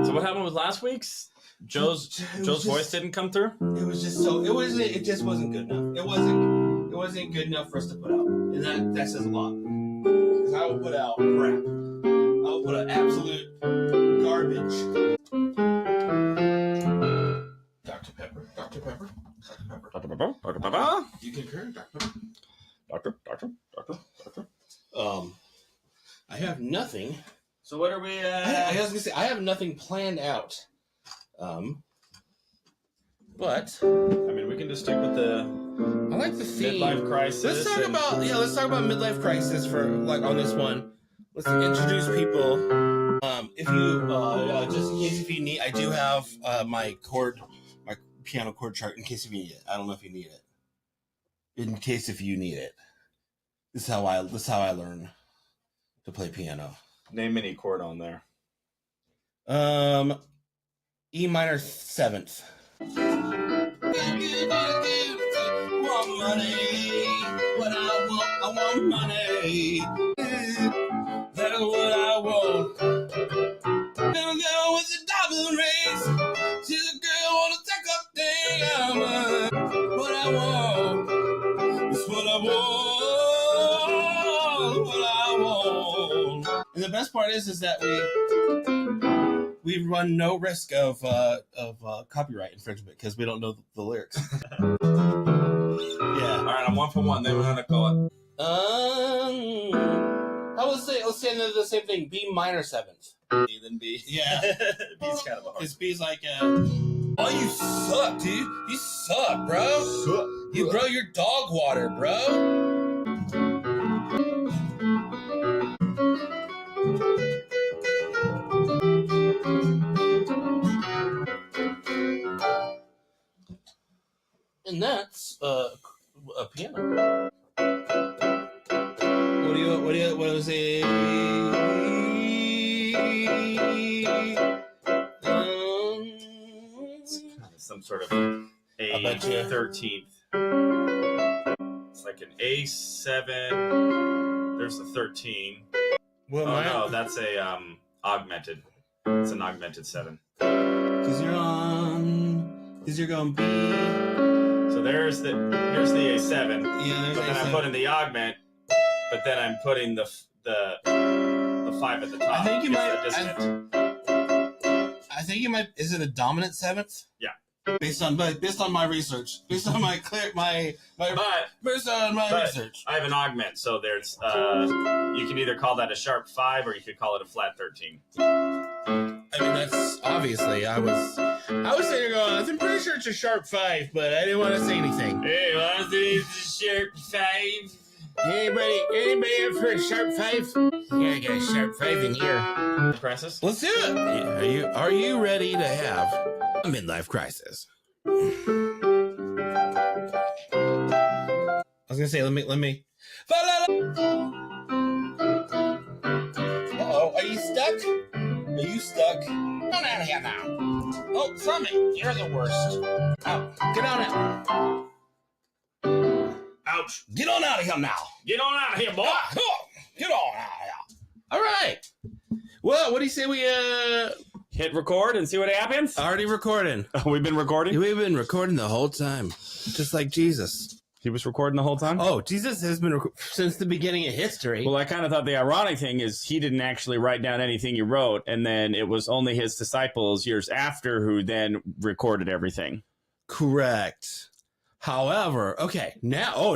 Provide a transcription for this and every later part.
So what happened with last week's? Joe's voice didn't come through. It was just so it just wasn't good enough. It wasn't good enough for us to put out, and that says a lot. Because I will put out crap. I will put out absolute garbage. Dr. Pepper. Dr. Pepper. Dr. Pepper. Dr. Pepper. Dr. Pepper. You concur, Dr. Pepper? Doctor. I have nothing. So what are we? I was gonna say I have nothing planned out. But I mean, we can just stick with the. I like the theme. Midlife crisis. Let's talk about midlife crisis for on this one. Let's introduce people. If you just in case if you need, I do have my piano chord chart in case if you need it. I don't know if you need it. In case if you need it. This is how I learn to play piano. Name any chord on there. E minor 7th. Want money, what I want money. That's what I want. Little girl with a diamond race. She's a girl wanna take up damn. What I want is what I want. What I want. And the best part is that we run no risk of copyright infringement because we don't know the lyrics. Yeah. All right, I'm 1 for 1. Then we're gonna call it. Let's say the same thing. B minor 7th. E then B. Yeah. B's kind of a hard. Because B's like, oh, you suck, dude. You suck, bro. You bro, you're dog water, bro. And that's a piano. What was it? Some sort of A13th. It's like an A7. There's a 13. Well, no, that's a augmented. It's an augmented 7. Because you're going B. So here's the A7. Yeah, there's but then A7. I put in the augment, but then I'm putting the 5 at the top. I think you might. I think you might. Is it a dominant 7th? Yeah. Based on my research, based on my research. I have an augment, so there's you can either call that a sharp 5 or you could call it a flat 13. I mean, that's obviously I was sitting there going, I'm pretty sure it's a sharp 5, but I didn't want to say anything. Hey, want to say it's a sharp 5? Anybody up for a sharp 5? Yeah, I got a sharp 5 in here. Crisis? Let's do it. Yeah, are you ready to have a midlife crisis? I was gonna say, let me. Uh-oh, are you stuck? Are you stuck? Get out of here now. Oh, Summit, you're the worst. Oh, get on out. Ouch. Get on out of here now. Get on out of here, boy. Get on out of here. All right. Well, what do you say we hit record and see what happens? Already recording. We've been recording? We've been recording the whole time. Just like Jesus. He was recording the whole time? Oh, Jesus has been since the beginning of history. Well, I kind of thought the ironic thing is he didn't actually write down anything he wrote, and then it was only his disciples years after who then recorded everything. Correct. However, okay, now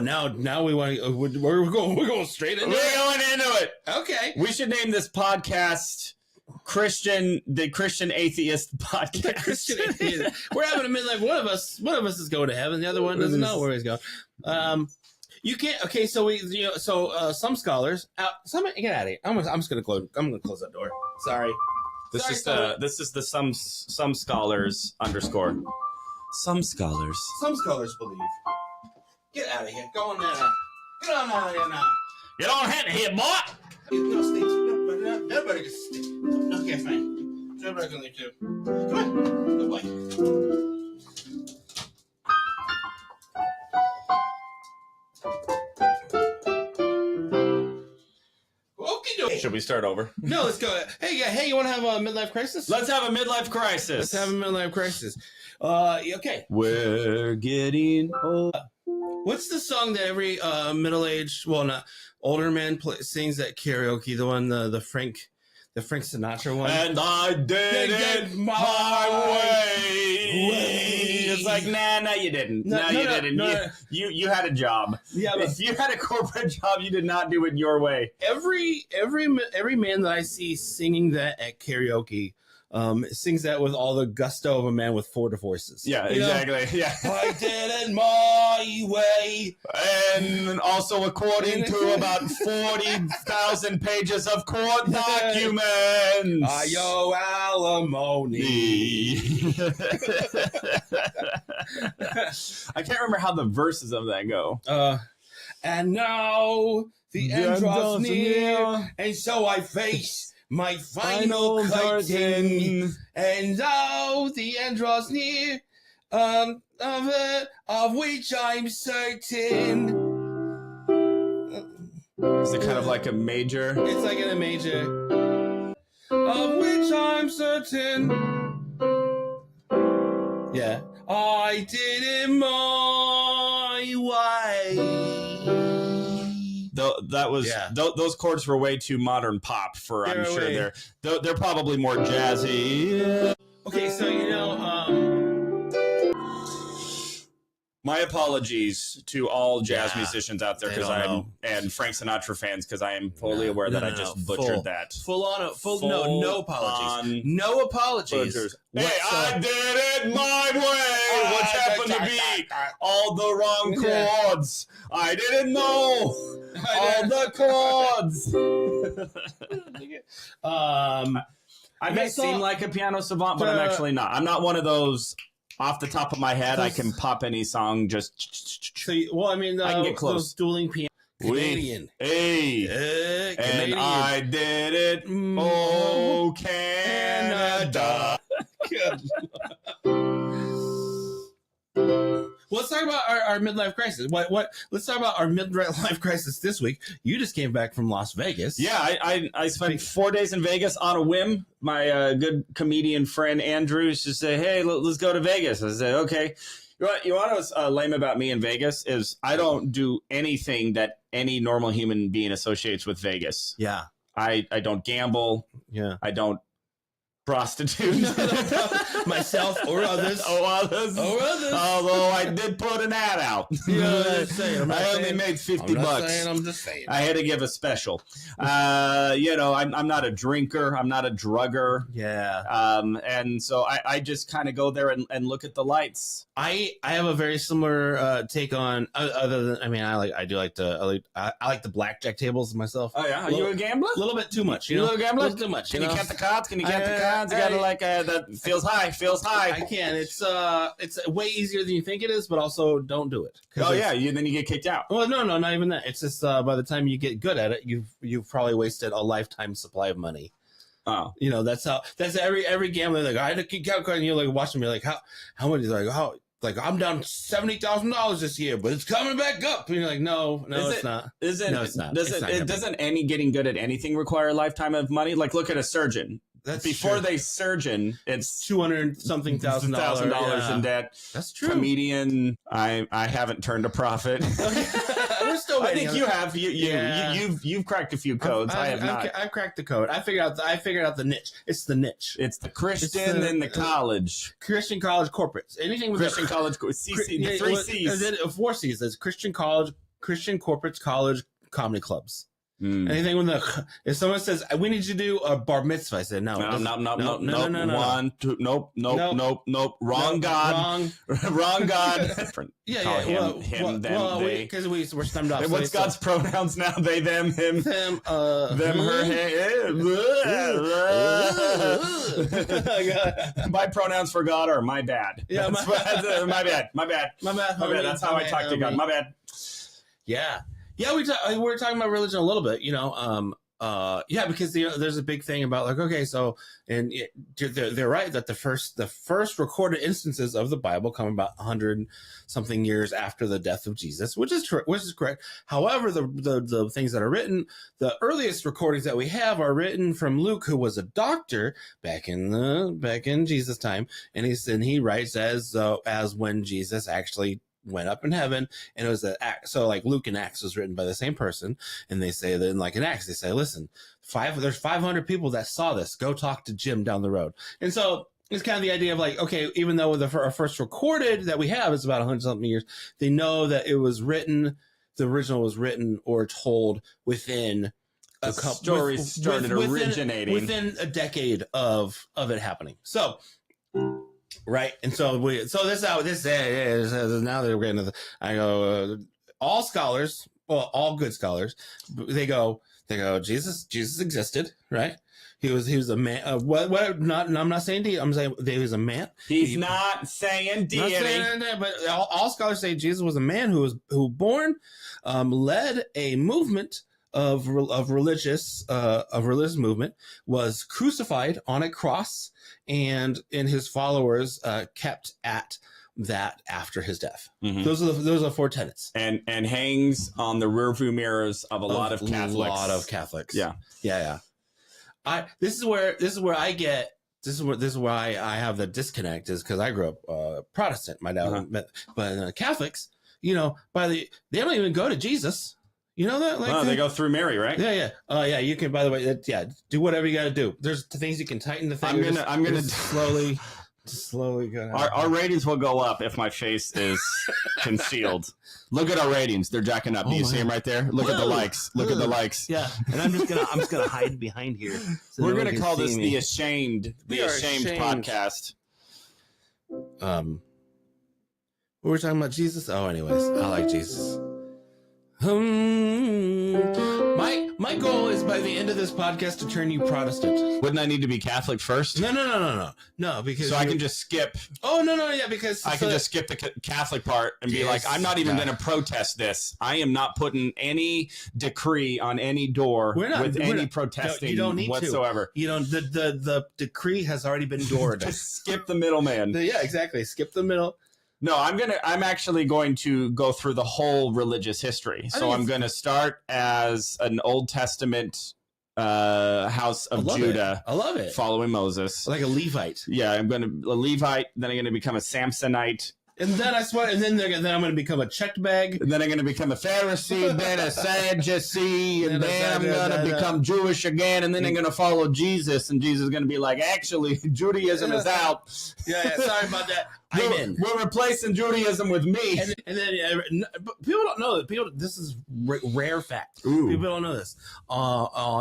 we want to. We're going straight into it. We're going into it. Okay, we should name this podcast the Christian Atheist Podcast. The Christian Atheist. We're having a midlife. One of us is going to heven. The other one doesn't know where he's going. You can't. Okay, so some scholars. Get out of here. I'm just going to close. I'm going to close that door. Sorry. This is the some scholars _ Some scholars. Some scholars believe. Get out of here. Go on now. Get on out of here now. Get on out of here, boy. No, stay. Nobody can stay. Okay, fine. Everybody can leave too. Come on. Good boy. should we start over? No, let's go. Hey, you want to have a midlife crisis? Let's have a midlife crisis. Let's have a midlife crisis. Okay. We're getting old. What's the song that every middle-aged, well, not older man sings at karaoke? The one, the Frank Sinatra one. And I did it my way. It's like, nah, you didn't. You didn't. You had a job. Yeah, but if you had a corporate job, you did not do it your way. Every man that I see singing that at karaoke sings that with all the gusto of a man with 4 divorces. Yeah, exactly. Yeah. I did it my way. And also according to about 40,000 pages of court documents. I owe alimony. I can't remember how the verses of that go. And now the end draws near, and so I face my final curtain. And now the end draws near, of which I'm certain. Is it kind of like a major? It's like in a major. Of which I'm certain. Yeah. I did it my way. That was those chords were way too modern pop for. I'm sure they're probably more jazzy. Okay, so my apologies to all jazz musicians out there and Frank Sinatra fans because I am fully aware that I just butchered that. No apologies. No apologies. Hey, I did it my way, which happened to be all the wrong chords. I didn't know all the chords. I may seem like a piano savant, but I'm actually not. I'm not one of those. Off the top of my head, I can pop any song. Just so. I can get close. Those dueling piano. Canadian. Canadian. And I did it. Oh, Canada. Well, let's talk about our midlife crisis. Let's talk about our midlife crisis this week. You just came back from Las Vegas. Yeah, I spent 4 days in Vegas on a whim. My good comedian friend Andrew just said, "Hey, let's go to Vegas." I said, "Okay." You want what's lame about me in Vegas is I don't do anything that any normal human being associates with Vegas. Yeah, I don't gamble. Yeah, I don't prostitute myself or others. Although I did put an ad out. I only made $50. I'm just saying. I had to give a special. I'm not a drinker. I'm not a drugger. Yeah. And so I just kind of go there and look at the lights. I have a very similar take on other than I like the blackjack tables myself. Oh yeah, are you a gambler? A little bit too much. You a little gambler? A little too much. Can you count the cards? You gotta that feels high. I can. It's way easier than you think it is, but also don't do it. Oh yeah, then you get kicked out. Well, no, not even that. It's just by the time you get good at it, you've probably wasted a lifetime supply of money. Oh, that's every gambler. Like I had to kick out, and you're like watching me like how much? Like I'm down $70,000 this year, but it's coming back up. And you're like, no, it's not. No, it's not. Doesn't any getting good at anything require a lifetime of money? Like look at a surgeon. That's before true. They surgeon, it's $200-something thousand in debt. That's true. Comedian, I haven't turned a profit. We're still waiting. I think you have. You've cracked a few codes. I have not. I've cracked the code. I figured out the niche. It's the niche. It's the Christian and the college. Christian college corporates. Anything with Christian college. The 3 C's. 4 C's. There's Christian college, Christian corporates, college, comedy clubs. Anything with if someone says we need you to do a bar mitzvah, I said no. One, two, nope. Wrong God. Wrong God. Yeah. Him, them, they. Because we're stemmed off. What's God's pronouns now? They, them, him, them, her, my pronouns for God are my bad. Yeah, my bad. That's how I talk to God. My bad. Yeah. Yeah, we were talking about religion a little bit. yeah, because there's a big thing about like, okay, so and they're right that the first recorded instances of the Bible come about 100 something years after the death of Jesus, which is correct. However, the things that are written, the earliest recordings that we have are written from Luke, who was a doctor back in Jesus' time, and he writes as when Jesus actually went up in heaven, and it was so like Luke and Acts was written by the same person, and they say that like in Acts they say, listen, there's 500 people that saw this, go talk to Jim down the road. And so it's kind of the idea of like, okay, even though our first recorded that we have is about 100 something years, they know that it was written, the original was written or told within a couple stories started originating within a decade of it happening. So right, and so this is how this is. Now they're getting to I go. All scholars, well, all good scholars, they go. Jesus existed, right? He was a man. I'm not saying deity. I'm saying he was a man. He's not saying deity. Not saying that, but all scholars say Jesus was a man who born, led a movement of religious movement, was crucified on a cross, and his followers kept at that after his death. Mm-hmm. Those are the 4 tenets, and hangs on the rearview mirrors of a lot of Catholics. Yeah. This is where I get. This is why I have the disconnect, is because I grew up Protestant. My dad, but Catholics, they don't even go to Jesus. You know that? Like, they go through Mary, right? Yeah. Yeah, you can, by the way, do whatever you got to do. There's things you can tighten the thing. I'm going to slowly go. Our ratings will go up if my face is concealed. Look at our ratings. They're jacking up. Do you see them right there? Look at the likes. Look at the likes. Yeah. And I'm just going to hide behind here. So we're going to call this the Ashamed podcast. What were we talking about? Jesus? Oh, anyways, I like Jesus. My goal is by the end of this podcast to turn you Protestant. Wouldn't I need to be Catholic first? No, because I can just skip. Oh no, yeah, because I can just skip the Catholic part and be like, I'm not even going to protest this. I am not putting any decree on any door with any protesting. You don't need whatsoever. To. You don't. The decree has already been doored. Just skip the middleman. Yeah, exactly. Skip the middle. No, I'm actually going to go through the whole religious history. So I'm going to start as an Old Testament house of Judah. I love it. Following Moses. Like a Levite. Yeah, I'm going to a Levite, then I'm going to become a Samsonite. And then I swear, and then I'm going to become a checked bag. And then I'm going to become a Pharisee, then a Sadducee, and then I'm going to become Jewish again, and then I'm going to follow Jesus, and Jesus is going to be like, actually, Judaism is out. Yeah, sorry about that. We're replacing Judaism with me. And then people don't know that. This is rare fact. Ooh. People don't know this.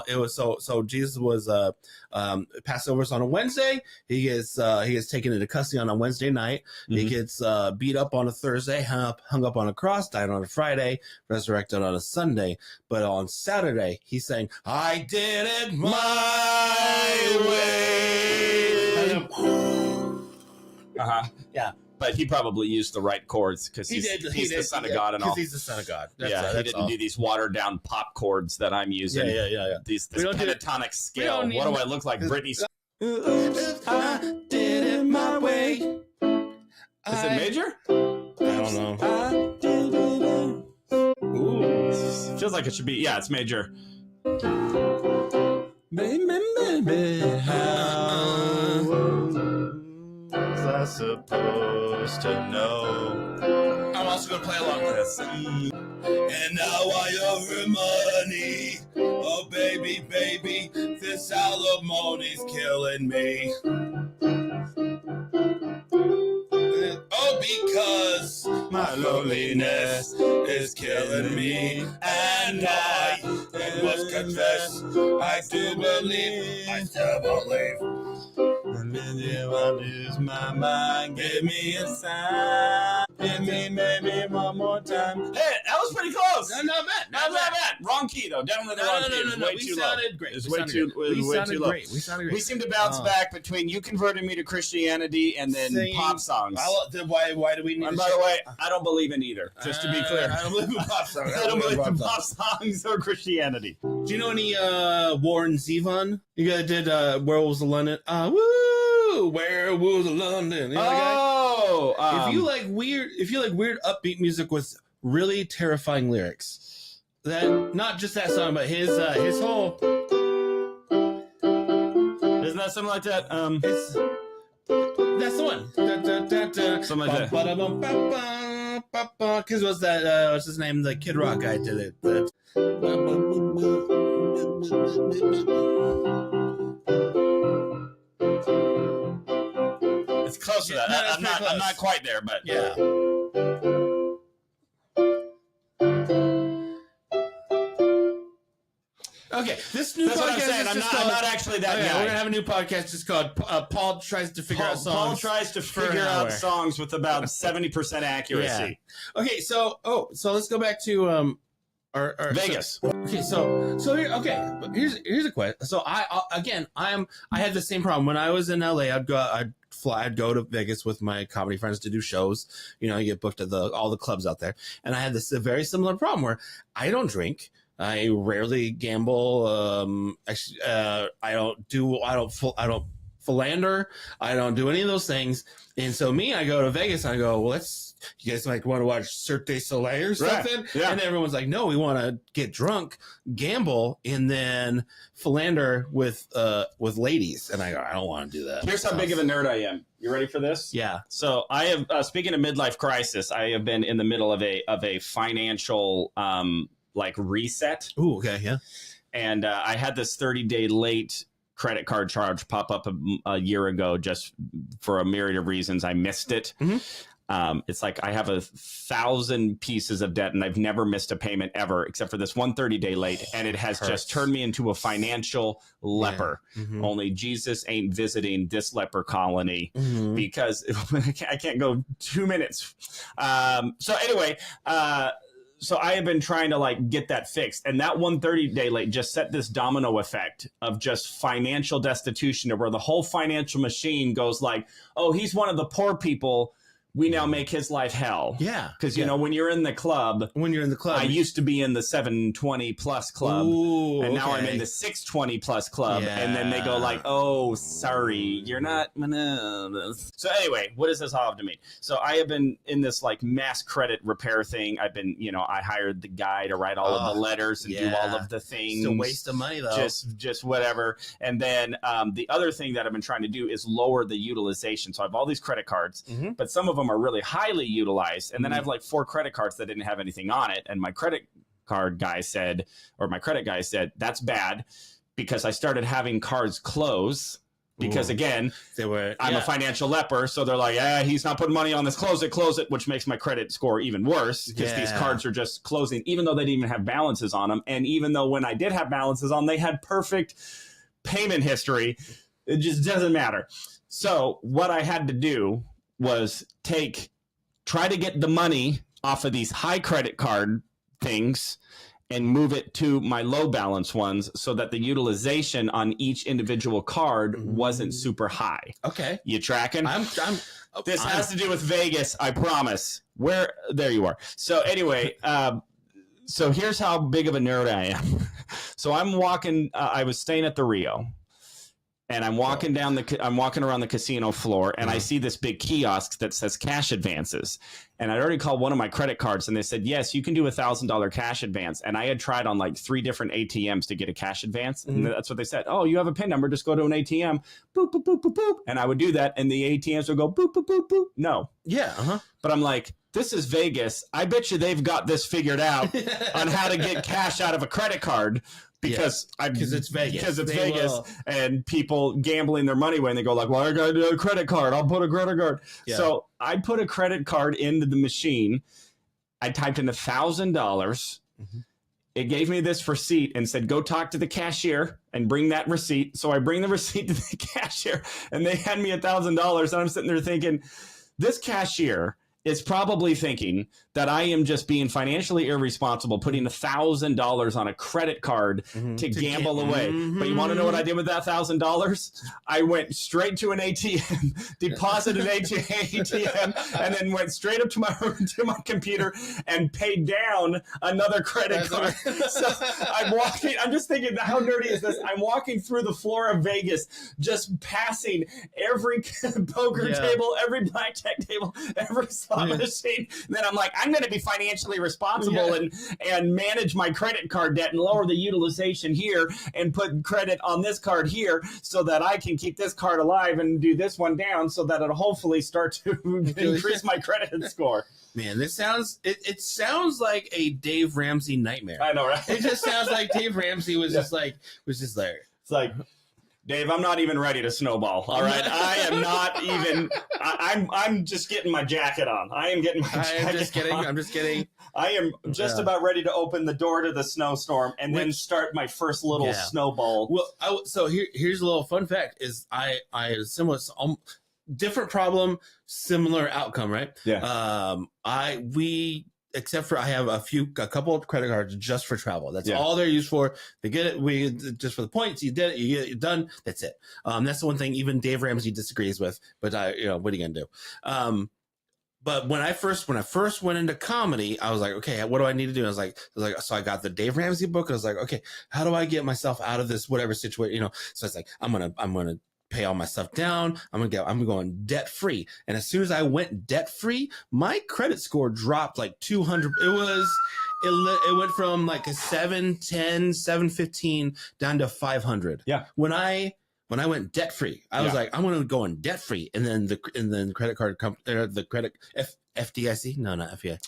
It was so Jesus was Passover's on a Wednesday. He gets taken into custody on a Wednesday night. Mm-hmm. He gets beat up on a Thursday, hung up on a cross, died on a Friday, resurrected on a Sunday. But on Saturday, he's saying, "I did it my way." Yeah. But he probably used the right chords because he's the son of God and all. He's the son of God. He didn't do these watered down pop chords that I'm using. Yeah. This pentatonic scale. What do I look like, Britney? I did it my way. Is it major? I don't know. I did it. Ooh. Feels like it should be. Yeah, it's major. Baby, how was I supposed to know? I'm also going to play along with this. And now I owe money. Oh, baby, this alimony's killing me. Oh, because my loneliness is killing me. And I must confess, I do believe, I still believe. The minute I lose my mind, give me a sign. Give me maybe one more time. Hey, that was pretty close. No, not bad. Not bad. Wrong key though. Definitely the wrong key. No. We sounded great. It's way too low. We sounded great. We seem to bounce back between you converting me to Christianity and then pop songs. Why do we need? And by the way, I don't believe in either. Just to be clear, I don't believe in pop songs. I don't believe in pop songs or Christianity. Do you know any Warren Zevon? You guys did Werewolves of London? Woo! Werewolves of London. You know that guy? If you like weird upbeat music with really terrifying lyrics, that not just that song, but his whole. Isn't that something like that? That's the one. Something like that. Because what's that? What's his name? The Kid Rock guy did it. It's close to that. I'm not quite there, but yeah. Okay, this new That's podcast what I'm saying. is I'm not actually that guy. We're gonna have a new podcast just called Paul Tries to Figure Out Songs. Paul tries to figure out songs with about 70% accuracy. Yeah. Okay, so let's go back to our Vegas. So here's a question. So I had the same problem when I was in LA. I'd go to Vegas with my comedy friends to do shows. You know, you get booked at all the clubs out there, and I had this very similar problem where I don't drink. I rarely gamble. I don't philander. I don't do any of those things. And so I go to Vegas and I go, well, you guys want to watch Cirque du Soleil or something? Right. Yeah. And everyone's like, no, we want to get drunk, gamble, and then philander with ladies. And I go, I don't want to do that. Here's how big of a nerd I am. You ready for this? Yeah. So I have, speaking of midlife crisis, I have been in the middle of a financial, reset. Ooh, okay, yeah. And I had this 30-day late credit card charge pop up a year ago just for a myriad of reasons. I missed it. Mm-hmm. It's like I have 1,000 pieces of debt and I've never missed a payment ever except for this one 30-day late. And it has just turned me into a financial leper. Yeah. Mm-hmm. Only Jesus ain't visiting this leper colony because I can't go 2 minutes. So anyway, so I have been trying to get that fixed. And that 130-day late just set this domino effect of just financial destitution where the whole financial machine goes oh, he's one of the poor people. We now make his life hell. Yeah. Because, when you're in the club. I used to be in the 720 plus club. Ooh, and now I'm in the 620 plus club. Yeah. And then they go oh, sorry, you're not. So anyway, what does this all have to mean? So I have been in this mass credit repair thing. I've been, I hired the guy to write all of the letters and do all of the things. It's a waste of money though. Just whatever. And then the other thing that I've been trying to do is lower the utilization. So I have all these credit cards, but some of them are really highly utilized. And then I have 4 credit cards that didn't have anything on it. And my credit guy said, that's bad because I started having cards close because again, I'm a financial leper. So they're he's not putting money on this. Close it, which makes my credit score even worse because these cards are just closing, even though they didn't even have balances on them. And even though when I did have balances on, they had perfect payment history. It just doesn't matter. So what I had to do was try to get the money off of these high credit card things and move it to my low balance ones so that the utilization on each individual card wasn't super high. Okay. You tracking? This has to do with Vegas, I promise. There you are. So anyway, so here's how big of a nerd I am. So I'm walking, I was staying at the Rio. And I'm walking around the casino floor, and I see this big kiosk that says cash advances. And I'd already called one of my credit cards, and they said, yes, you can do $1,000 cash advance. And I had tried on 3 different ATMs to get a cash advance. And that's what they said. Oh, you have a PIN number. Just go to an ATM. Boop, boop, boop, boop, boop. And I would do that, and the ATMs would go boop, boop, boop, boop. No. Yeah. But I'm this is Vegas. I bet you they've got this figured out on how to get cash out of a credit card. Because it's Vegas. Because it's Vegas, and people gambling their money away, and they go well, I got a credit card. I'll put a credit card. Yeah. So I put a credit card into the machine. I typed in $1,000. It gave me this receipt and said, go talk to the cashier and bring that receipt. So I bring the receipt to the cashier, and they hand me $1,000. And I'm sitting there thinking, this cashier is probably thinking that I am just being financially irresponsible, putting $1,000 on a credit card to gamble away. But you want to know what I did with that $1,000? I went straight to an ATM, deposited an ATM, and then went straight up to my computer and paid down another credit card. So I'm just thinking, how nerdy is this? I'm walking through the floor of Vegas, just passing every poker table, every blackjack table, every slot machine. Then I'm like, I'm going to be financially responsible and manage my credit card debt and lower the utilization here and put credit on this card here so that I can keep this card alive and do this one down so that it'll hopefully start to increase my credit score. Man, this sounds it sounds like a Dave Ramsey nightmare. I know, right? It just sounds like Dave Ramsey was just there. It's like, Dave, I'm not even ready to snowball. All right, I am not even. I'm just getting my jacket on. I am getting my jacket I'm just kidding. on. I'm just kidding. I am just about ready to open the door to the snowstorm and then start my first little snowball. Well, so here's a little fun fact: is I had a similar, different problem, similar outcome, right? Yeah. Except for I have a couple of credit cards just for travel. That's all they're used for. They get it. Just for the points. You did it. You get it done. That's it. That's the one thing even Dave Ramsey disagrees with. But what are you gonna do? But when I first went into comedy, I was like, okay, what do I need to do? I was like, so I got the Dave Ramsey book. I was like, okay, how do I get myself out of this whatever situation? So it's like I'm gonna pay all my stuff down. I'm going debt free. And as soon as I went debt free, my credit score dropped like 200. It went from like a 710, 715 down to 500. Yeah. When I went debt free, I was like, I'm going to go in debt free. And then the credit card company, the credit FDIC. No, not FDIC.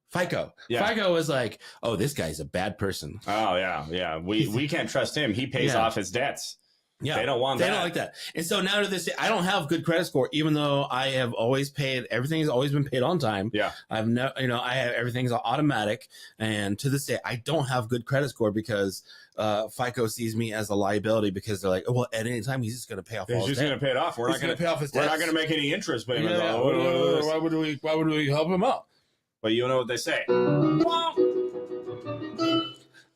FICO. Yeah. FICO was like, oh, this guy's a bad person. Oh yeah. Yeah. We can't trust him. He pays off his debts. Yeah, they don't want that. They don't like that. And so now to this day, I don't have good credit score, even though I have always paid. Everything has always been paid on time. Yeah, I have everything's automatic. And to this day, I don't have good credit score because FICO sees me as a liability because they're like, oh, well, at any time he's just going to pay off. He's just going to pay it off. We're not going to pay off his debts. We're not going to make any interest payments. Yeah, why would we help him out? But you know what they say.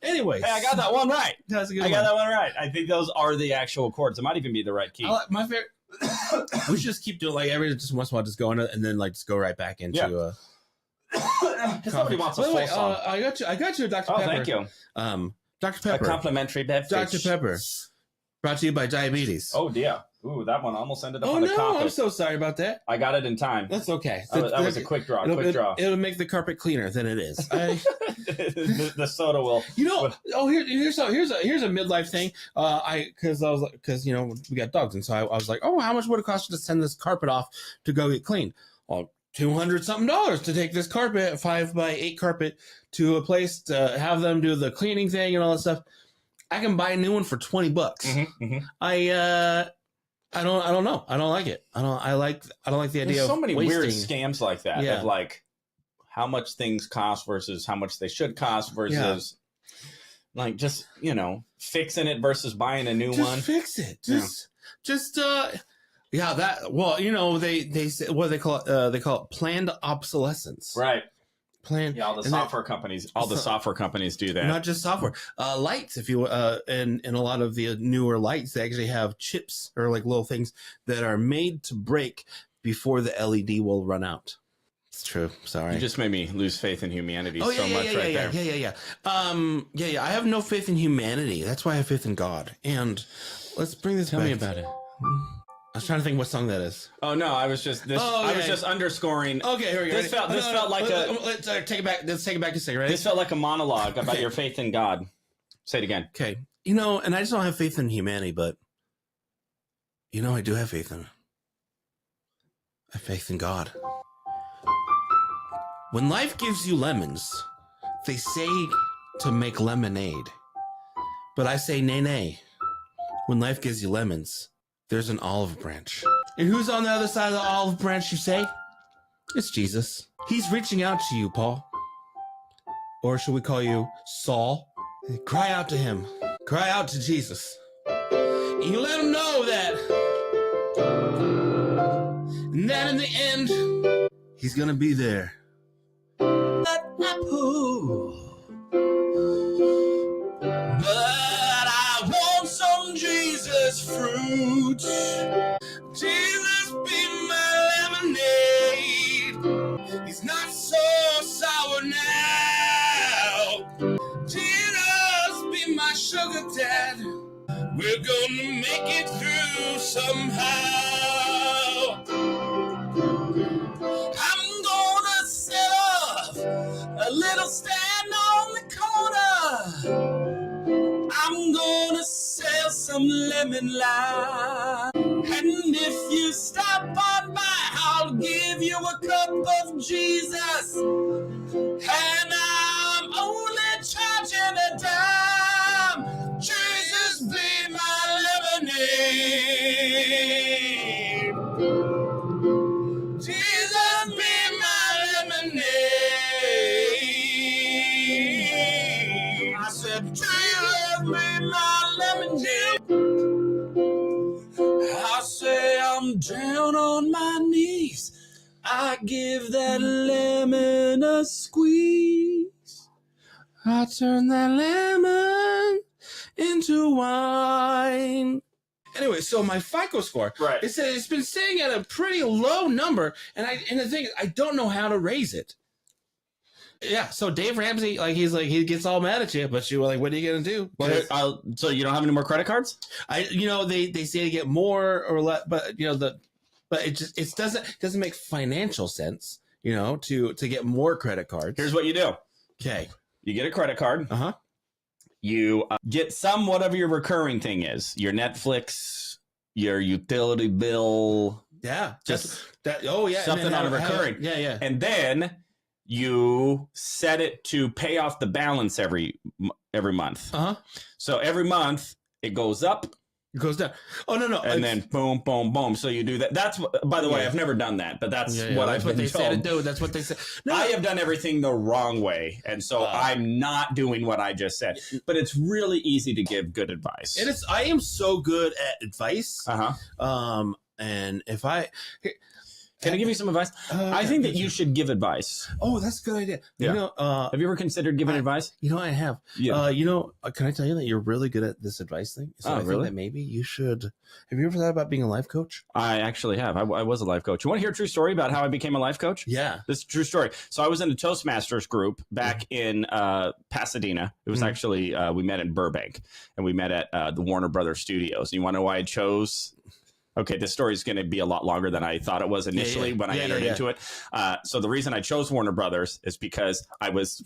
Anyways, hey, I got that one right. That's a good I got that one right. I think those are the actual chords. It might even be the right key. My favorite. We should just keep doing like just once in a while, just go into and then like just go right back into. Somebody wants a full song. I got you, Dr. Pepper. Oh, thank you. Dr. Pepper. A complimentary beverage. Dr. Pepper. Brought to you by diabetes. Oh dear. Ooh, that one almost ended up on the carpet. Oh no, I'm so sorry about that. I got it in time. That's okay. That was a quick draw. It'll make the carpet cleaner than it is. The soda will. Here's a midlife thing. Because we got dogs, and so I was like, oh, how much would it cost to send this carpet off to go get cleaned? Well, $200 something to take this carpet, 5x8 carpet, to a place to have them do the cleaning thing and all that stuff. I can buy a new one for $20. I don't know. I don't like it. I don't like the idea of so many wasting. Weird scams like that of like how much things cost versus how much they should cost versus like just fixing it versus buying a new one. Fix it. They say what they call it planned obsolescence. Right. Plan. Yeah, all the software companies do that. Not just software. Lights, if you in a lot of the newer lights, they actually have chips or like little things that are made to break before the LED will run out. It's true. Sorry. You just made me lose faith in humanity there. Yeah. I have no faith in humanity. That's why I have faith in God. And let's bring this. Tell me about it. I was trying to think what song that is. Oh no, I was just underscoring. Okay, here we go. This felt like let's take it back. Let's take it back a second. Right? This felt like a monologue about your faith in God. Say it again. Okay, and I just don't have faith in humanity, but I do have faith in. I have faith in God. When life gives you lemons, they say to make lemonade, but I say nay. When life gives you lemons, there's an olive branch. And who's on the other side of the olive branch, you say? It's Jesus. He's reaching out to you, Paul. Or should we call you Saul? Cry out to him. Cry out to Jesus. And you let him know that in the end, He's gonna be there. That apple, but I want some Jesus fruit. Jesus be my lemonade. He's not so sour now. Jesus be my sugar dad. We're gonna make it through somehow. I'm gonna set up a little stand on the corner. I'm gonna sell some lemon lime. And if you stop on by, I'll give you a cup of Jesus. And I'm only charging a dime. Jesus be my lemonade. Jesus be my lemonade. I said, Jesus be my lemonade. I say I'm down on my knees. I give that lemon a squeeze. I turn that lemon into wine. Anyway, so my FICO score, Right. it's been sitting at a pretty low number, and the thing is, I don't know how to raise it. Yeah, so Dave Ramsey, he gets all mad at you, but you were like, what are you gonna do? So you don't have any more credit cards? They say to get more or less, but it doesn't make financial sense, to get more credit cards. Here's what you do. Okay. You get a credit card. Uh-huh. You get whatever your recurring thing is. Your Netflix, your utility bill. Yeah. Just that. Oh, yeah. something on a recurring. Yeah. And then you set it to pay off the balance every month. Uh-huh. So every month it goes up. It goes down. Oh, no. And then boom, boom, boom. So you do that. That's, by the way, I've never done that, but that's what I've been told. Say to do. That's what they say. No, I have done everything the wrong way. And so I'm not doing what I just said. But it's really easy to give good advice. It is. I am so good at advice. Uh-huh. And if Can I give you some advice? I think that you should give advice. Oh, that's a good idea. Yeah. Have you ever considered giving advice? I have. Yeah. Can I tell you that you're really good at this advice thing? So I think that maybe you should. Have you ever thought about being a life coach? I actually have. I was a life coach. You want to hear a true story about how I became a life coach? Yeah. This is a true story. So I was in a Toastmasters group back in Pasadena. It was actually, we met in Burbank, and we met at the Warner Brothers Studios. You want to know why I chose? Okay, this story is going to be a lot longer than I thought it was initially when I entered into it. So the reason I chose Warner Brothers is because I was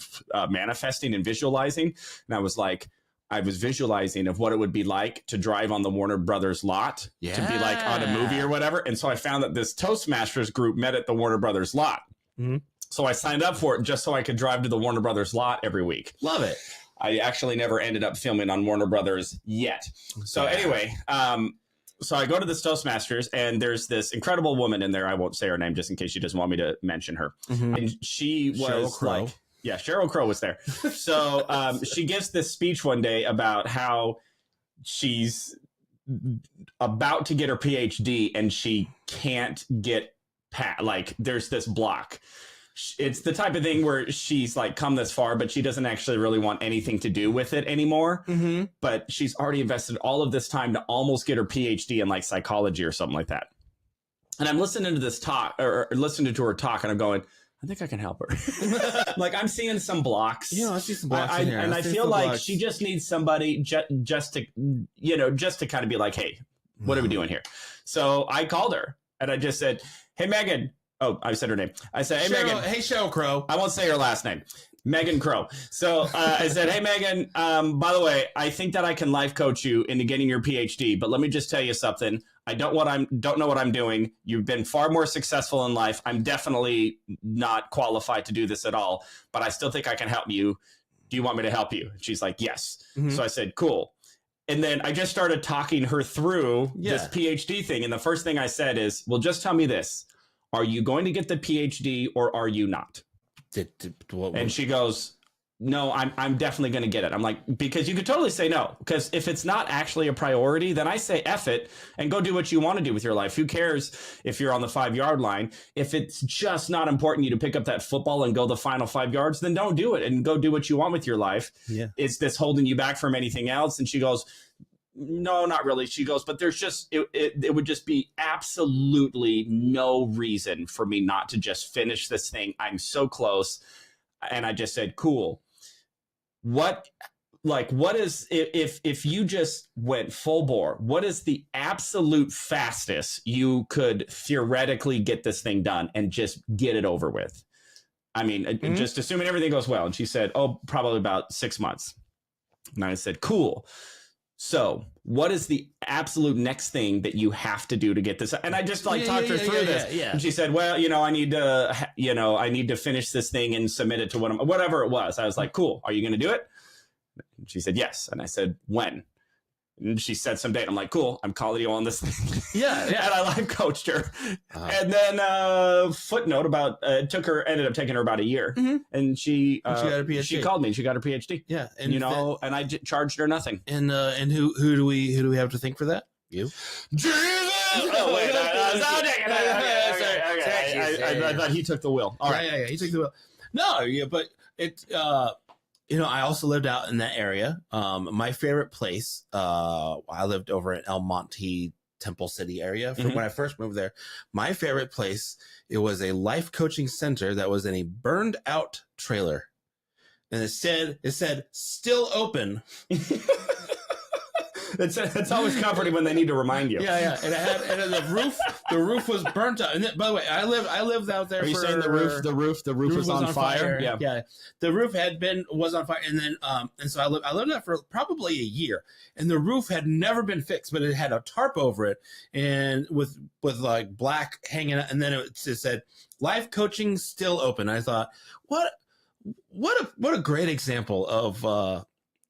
manifesting and visualizing, and I was visualizing of what it would be like to drive on the Warner Brothers lot to be like on a movie or whatever. And so I found that this Toastmasters group met at the Warner Brothers lot. Mm-hmm. So I signed up for it just so I could drive to the Warner Brothers lot every week. Love it. I actually never ended up filming on Warner Brothers yet. So anyway, so I go to this Toastmasters, and there's this incredible woman in there. I won't say her name just in case she doesn't want me to mention her. Mm-hmm. And she was Sheryl Crow was there. So she gives this speech one day about how she's about to get her PhD and she can't get there's this block. It's the type of thing where she's come this far, but she doesn't actually really want anything to do with it anymore. Mm-hmm. But she's already invested all of this time to almost get her PhD in psychology or something like that. And I'm listening to this talk or listening to her talk, and I'm going, I think I can help her. I'm seeing some blocks. I see some blocks in here. And I feel like she just needs somebody just to kind of be like, hey, what are we doing here? So I called her and I just said, hey, Megan. Oh, I said her name. I said, hey, Megan. Hey, Sheryl Crow. I won't say her last name. Megan Crow. So I said, hey, Megan, by the way, I think that I can life coach you into getting your PhD. But let me just tell you something. I don't know what I'm doing. You've been far more successful in life. I'm definitely not qualified to do this at all. But I still think I can help you. Do you want me to help you? She's like, yes. Mm-hmm. So I said, cool. And then I just started talking her through this PhD thing. And the first thing I said is, well, just tell me this. Are you going to get the PhD or are you not? And she goes, no, I'm definitely going to get it. I'm like, because you could totally say no, because if it's not actually a priority, then I say F it and go do what you want to do with your life. Who cares if you're on the 5-yard line? If it's just not important you to pick up that football and go the final 5 yards, then don't do it and go do what you want with your life. Yeah. Is this holding you back from anything else? And she goes, no, not really. She goes, but there's just, it would just be absolutely no reason for me not to just finish this thing. I'm so close. And I just said, cool. What is, if you just went full bore, what is the absolute fastest you could theoretically get this thing done and just get it over with? I mean, just assuming everything goes well. And she said, oh, probably about 6 months. And I said, cool. So what is the absolute next thing that you have to do to get this? And I just talked her through this. Yeah. And she said, well, I need to finish this thing and submit it to whatever it was. I was like, cool. Are you going to do it? And she said, yes. And I said, when? And she said some date. I'm like, cool. I'm calling you on this thing. Yeah. And I life coached her. And then footnote about ended up taking her about a year. Mm-hmm. And she got her PhD. She called me and she got her PhD. Yeah. And and I charged her nothing. And who do we have to thank for that? You. Jesus! Oh wait, I thought he took the wheel. All right. Yeah, he took the wheel. No, yeah, but it I also lived out in that area. My favorite place, I lived over in El Monte, Temple City area. From when I first moved there, my favorite place, it was a life coaching center that was in a burned out trailer. And it said still open. It's always comforting when they need to remind you. Yeah. And the roof was burnt out. And then, by the way, I lived out there. Are you saying the roof was on fire? Yeah. The roof was on fire. And then, and so I lived there for probably a year, and the roof had never been fixed, but it had a tarp over it and with like black hanging out. And then it said life coaching still open. I thought, what a great example of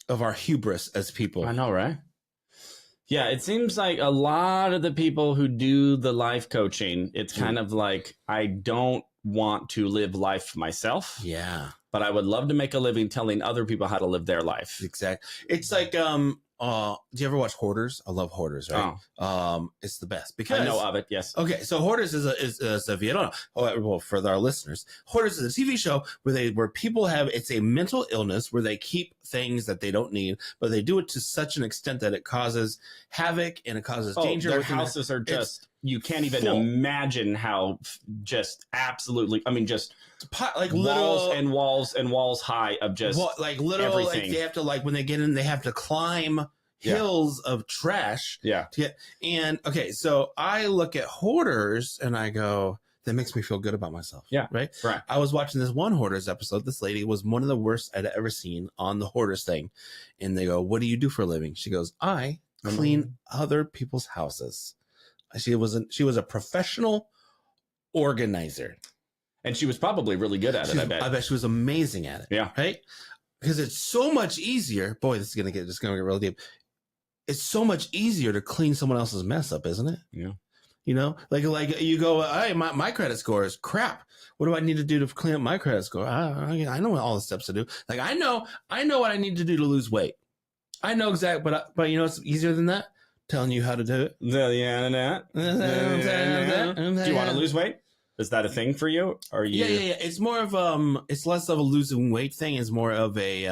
our hubris as people. I know, right? Yeah, it seems like a lot of the people who do the life coaching, it's kind of like, I don't want to live life myself. Yeah. But I would love to make a living telling other people how to live their life. Exactly. It's like, do you ever watch Hoarders? I love Hoarders, right? Oh. It's the best because I know of it. Yes. Okay, so Hoarders is if you don't know, well, for our listeners, Hoarders is a TV show where people it's a mental illness where they keep things that they don't need, but they do it to such an extent that it causes havoc and it causes danger. Their houses are just, you can't even imagine how just absolutely, I mean, just like walls and walls and walls high of just like literal everything. Like they have to, like when they get in, they have to climb hills of trash. Yeah. And okay, so I look at Hoarders and I go, that makes me feel good about myself. Yeah. Right. I was watching this one Hoarders episode. This lady was one of the worst I'd ever seen on the Hoarders thing. And they go, what do you do for a living? She goes, I clean other people's houses. She was a professional organizer. And she was probably really good at it, I bet. I bet she was amazing at it. Yeah. Right? Because it's so much easier. Boy, this is gonna get real deep. It's so much easier to clean someone else's mess up, isn't it? Yeah. Like you go, hey, my credit score is crap. What do I need to do to clean up my credit score? I know all the steps to do. Like I know what I need to do to lose weight. I know exactly, but you know it's easier than that? Telling you how to do it. The internet. Do you want to lose weight? Is that a thing for you? Or you? Yeah. It's more of it's less of a losing weight thing. It's more of a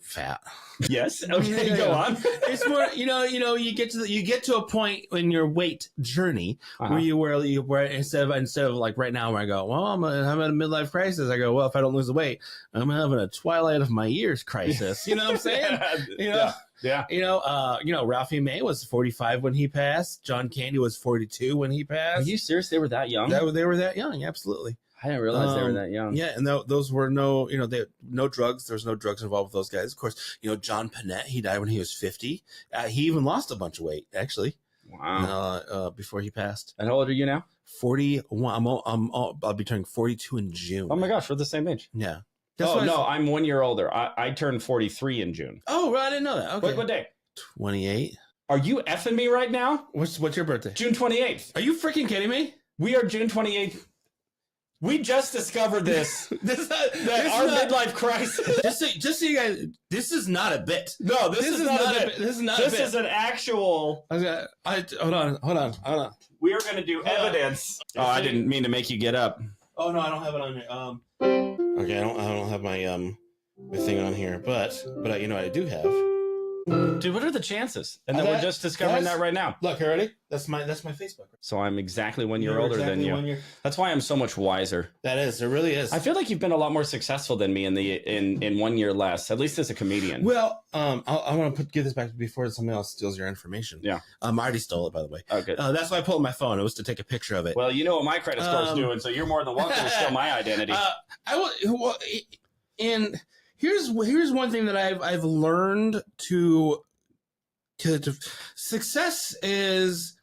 fat. Yes. Okay. Go on. It's more, you get to a point in your weight journey where instead of like right now where I go, well, I'm at a midlife crisis. I go, well, if I don't lose the weight, I'm having a twilight of my years crisis. You know what I'm saying? Yeah. Ralphie May was 45 when he passed. John Candy was 42 when he passed. Are you serious? They were that young? They were that young. Absolutely. I didn't realize they were that young. Yeah, and those were no drugs. There was no drugs involved with those guys. Of course, John Panette, he died when he was 50. He even lost a bunch of weight, actually. Wow. Before he passed. And how old are you now? 41. I'll be turning 42 in June. Oh my gosh, we're the same age. Yeah. I'm 1 year older. I turned 43 in June. Oh, right, I didn't know that. Okay. What day? 28. Are you effing me right now? What's your birthday? June 28th. Are you freaking kidding me? We are June 28th. We just discovered this. Midlife crisis. Just so you guys, this is not a bit. No, this is not a bit. This is not a bit. This is an actual. Hold on. We are going to do evidence. Oh, I didn't mean to make you get up. Oh no, I don't have it on here. Okay, I don't have my thing on here, but you know what I do have. Dude, what are the chances? And then we're just discovering that right now. Look, ready? That's my Facebook. So I'm exactly 1 year older than you. That's why I'm so much wiser. That is, it really is. I feel like you've been a lot more successful than me in 1 year less, at least as a comedian. Well, I want to give this back before somebody else steals your information. Yeah. I already stole it, by the way. Okay. That's why I pulled my phone. It was to take a picture of it. Well, you know what my credit score's doing, so you're more than welcome to steal my identity. And here's one thing that I've learned to success is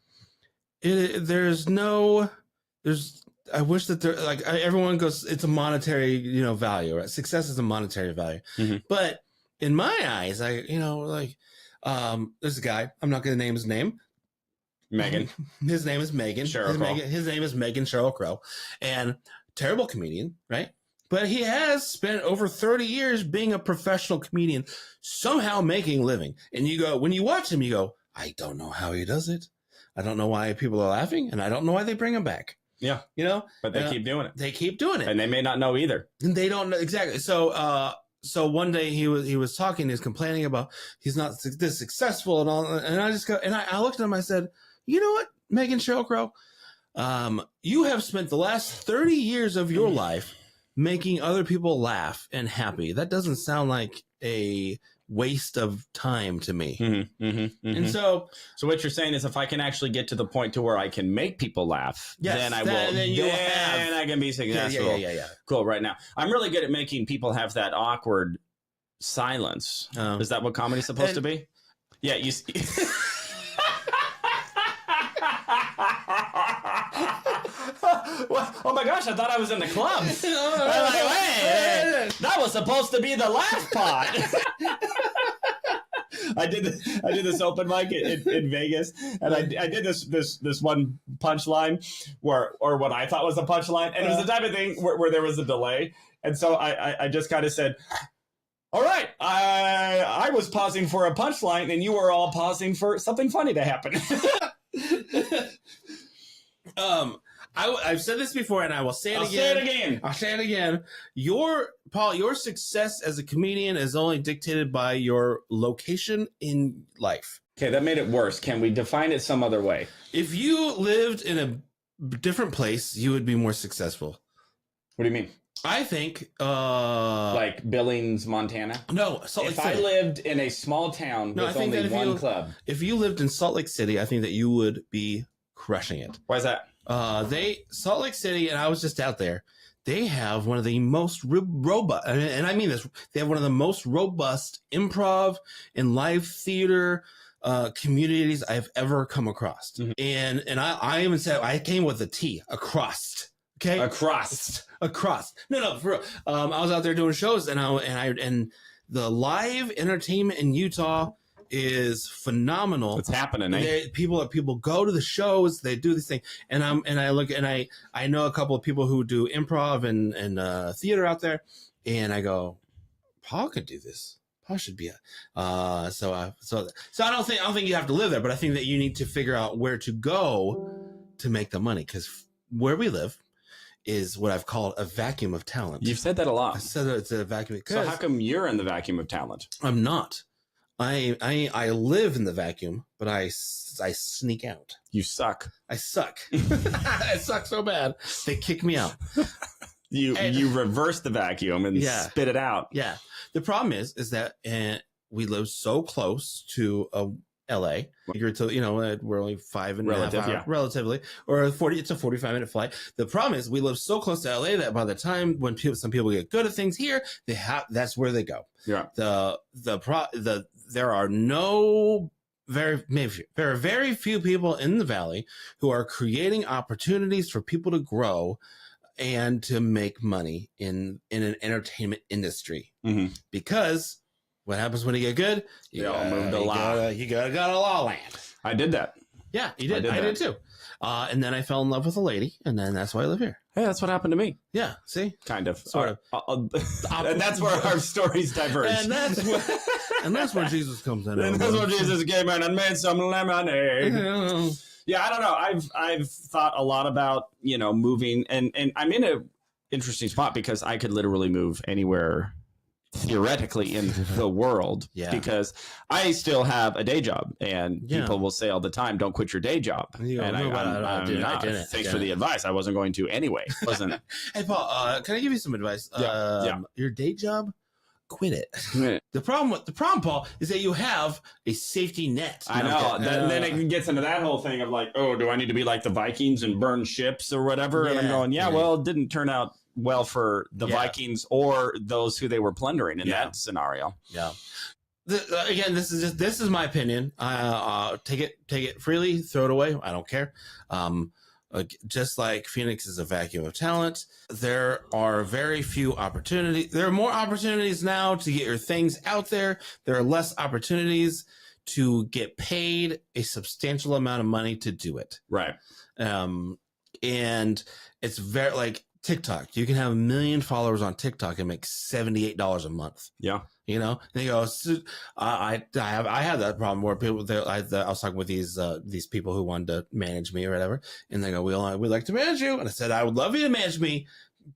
I wish that there, like, everyone goes, it's a monetary, value, right? Success is a monetary value. Mm-hmm. But in my eyes, there's a guy, I'm not going to name his name. Megan. His name is Megan. His name is Megan Sheryl Crow, and terrible comedian, right? But he has spent over 30 years being a professional comedian, somehow making a living. And when you watch him, you go, I don't know how he does it. I don't know why people are laughing, and I don't know why they bring him back. Yeah. But they keep doing it. They keep doing it. And they may not know either. And they don't know exactly. So one day he was talking, he was complaining about he's not this successful and all. And I just I looked at him, I said, you know what, Megan Sheryl Crow, you have spent the last 30 years of your life making other people laugh and happy. That doesn't sound like a waste of time to me. Mm-hmm, mm-hmm, mm-hmm. And so what you're saying is, if I can actually get to the point to where I can make people laugh, then I will. Then I can be successful. Yeah. Cool. Right now, I'm really good at making people have that awkward silence. Is that what comedy's supposed to be? Yeah. You. Well, oh my gosh, I thought I was in the clubs. Wait, that was supposed to be the laugh pot. I did this open mic in Vegas, and I did this one punchline or what I thought was a punchline, and it was the type of thing where there was a delay, and so I just kind of said, all right, I was pausing for a punchline, and you were all pausing for something funny to happen. I've said this before, and I will say it again. I'll say it again. Your success as a comedian is only dictated by your location in life. Okay, that made it worse. Can we define it some other way? If you lived in a different place, you would be more successful. What do you mean? I think like Billings, Montana. No, Salt Lake City. If I lived in a small town with only one club. If you lived in Salt Lake City, I think that you would be crushing it. Why is that? Salt Lake City, and I was just out there. They have one of the most robust, and I mean this. They have one of the most robust improv and live theater communities I've ever come across. Mm-hmm. And I even said I came with a T, across. Okay, across. No, for real. I was out there doing shows, and the live entertainment in Utah is phenomenal. It's happening, eh? People go to the shows, they do this thing, and I know a couple of people who do improv and theater out there, and I go, Paul could do this. Paul should be so I don't think you have to live there, but I think that you need to figure out where to go to make the money, because where we live is what I've called a vacuum of talent. You've said that a lot. I said that it's a vacuum. So how come you're in the vacuum of talent? I'm not. I live in the vacuum, but I sneak out. You suck. I suck. I suck so bad. They kick me out. You reverse the vacuum and spit it out. Yeah. The problem is that we live so close to LA. We're only 5.5 hours, relatively, or 40. It's a 45-minute flight. The problem is we live so close to LA that by the time when some people get good at things here, that's where they go. Yeah. There are very few people in the Valley who are creating opportunities for people to grow and to make money in an entertainment industry. Mm-hmm. Because what happens when you get good? You all move to law. You got a law land. I did that. Yeah, you did. I did too. And then I fell in love with a lady, and then that's why I live here. Hey, that's what happened to me. Yeah, see? Kind of. Sort of. And that's where our stories diverge. And that's where Jesus comes in. And that's where Jesus came in and made some lemonade. Yeah, I don't know. I've thought a lot about, moving, and I'm in a interesting spot because I could literally move anywhere theoretically in the world, because I still have a day job, and people will say all the time, don't quit your day job. And I didn't. Thanks for the advice. I wasn't going to anyway. Wasn't. Hey, Paul, can I give you some advice? Your day job, quit it. The problem, Paul, is that you have a safety net. I know. Then it gets into that whole thing of like, oh, do I need to be like the Vikings and burn ships or whatever? And I'm going, well, it didn't turn out well for the Vikings or those who they were plundering in that scenario. Yeah. Again, this is my opinion. Take it freely, throw it away. I don't care. Just like Phoenix is a vacuum of talent, there are very few opportunities. There are more opportunities now to get your things out there. There are less opportunities to get paid a substantial amount of money to do it. Right. And it's very like TikTok. You can have 1 million followers on TikTok and make $78 a month. Yeah. And they go, I had that problem where people, I was talking with these people who wanted to manage me or whatever. And they go, we'd like to manage you. And I said, I would love you to manage me.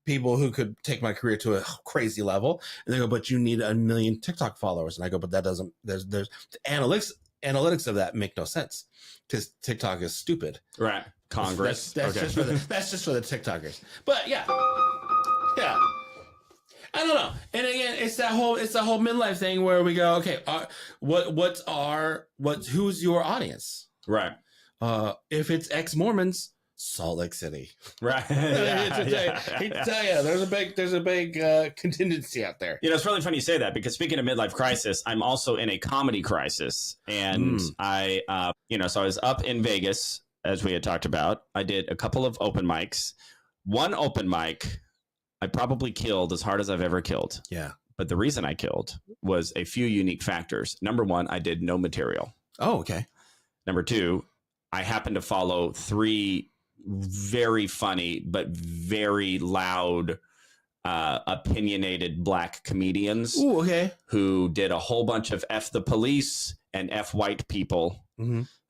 People who could take my career to a crazy level. And they go, but you need 1 million TikTok followers. And I go, but that doesn't, there's the analytics of that make no sense because TikTok is stupid. Right. Congress. That's just for the TikTokers. But yeah. I don't know. And again, it's the whole midlife thing where we go, okay, who's your audience? Right. If it's ex-Mormons, Salt Lake City. Right. There's a big contingency out there. It's really funny you say that because speaking of midlife crisis, I'm also in a comedy crisis. And so I was up in Vegas, as we had talked about. I did a couple of open mics. One open mic I probably killed as hard as I've ever killed. Yeah. But the reason I killed was a few unique factors. Number one, I did no material. Oh, okay. Number two, I happened to follow 3 very funny but very loud, opinionated black comedians. Ooh, okay. Who did a whole bunch of F the police and F white people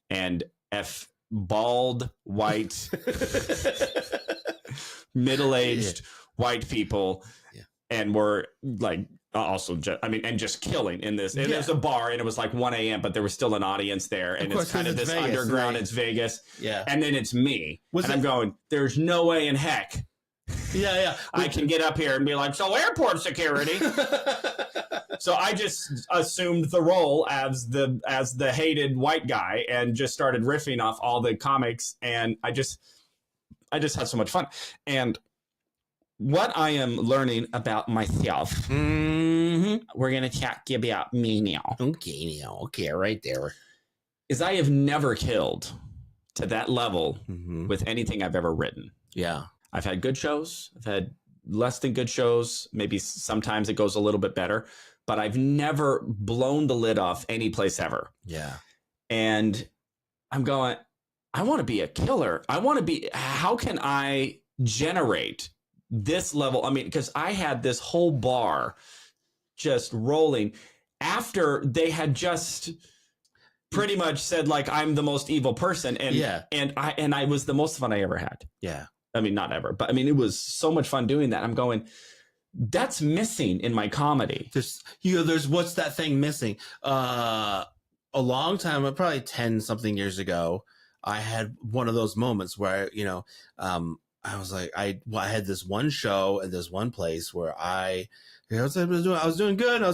and F bald, white, middle-aged white people, and were like also just killing in this. And there's a bar, and it was like 1 a.m., but there was still an audience there, and it's kind of this Vegas, underground. Right? It's Vegas, and then it's me, I'm going. There's no way in heck, I can get up here and be like, so airport security. So I just assumed the role as the hated white guy and just started riffing off all the comics, and I just had so much fun. And what I am learning about myself, we're going to talk about me now. Okay, right there. Is I have never killed to that level with anything I've ever written. Yeah. I've had good shows. I've had less than good shows. Maybe sometimes it goes a little bit better. But I've never blown the lid off any place ever. Yeah. And I'm going, I want to be a killer. How can I generate this level? I mean, because I had this whole bar just rolling after they had just pretty much said like I'm the most evil person, and I was the most fun I ever had. Yeah. I mean, not ever, but I mean, it was so much fun doing that. I'm going, that's missing in my comedy. There's what's that thing missing? A long time, probably 10 something years ago, I had one of those moments where, I was like, I had this one show at this one place where I was doing good. And I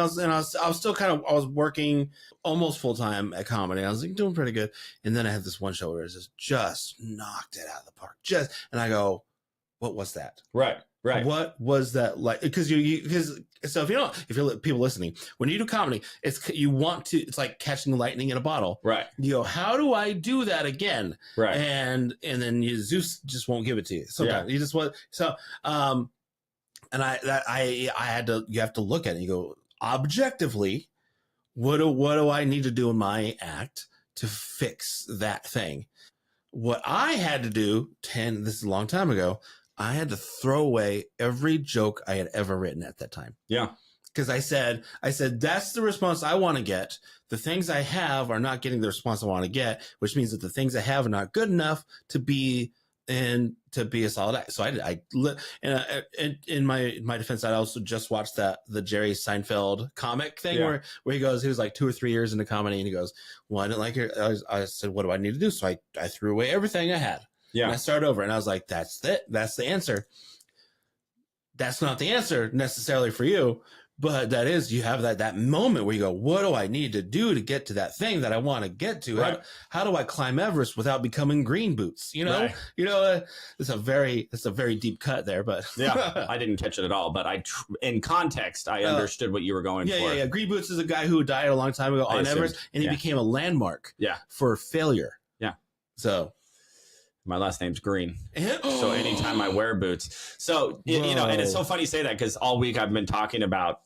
was still I was working almost full time at comedy. I was like doing pretty good. And then I had this one show where it just knocked it out of the park. And I go, what was that? Right. What was that like? Because if you're people listening, when you do comedy, it's like catching lightning in a bottle. Right. You go, how do I do that again? Right. And then Zeus just won't give it to you. Sometimes you just want and you have to look at it. You go, objectively, what do I need to do in my act to fix that thing. What I had to do, this is a long time ago, I had to throw away every joke I had ever written at that time. Yeah. Because I said, that's the response I want to get. The things I have are not getting the response I want to get, which means that the things I have are not good enough to be a solid act. So in my defense, I also just watched the Jerry Seinfeld comic thing where he was like 2 or 3 years into comedy, and he goes, well, I didn't like it. I said, what do I need to do? So I threw away everything I had. Yeah. And I started over, and I was like, that's it. That's the answer. That's not the answer necessarily for you, but that is, you have that moment where you go, what do I need to do to get to that thing that I want to get to? Right. How do I climb Everest without becoming green boots? It's a very deep cut there, but yeah, I didn't catch it at all. But in context, I understood what you were going for. Yeah. Green boots is a guy who died a long time ago on Everest, and he became a landmark for failure. Yeah. So. My last name's Green. So anytime I wear boots. So, and it's so funny you say that, because all week I've been talking about,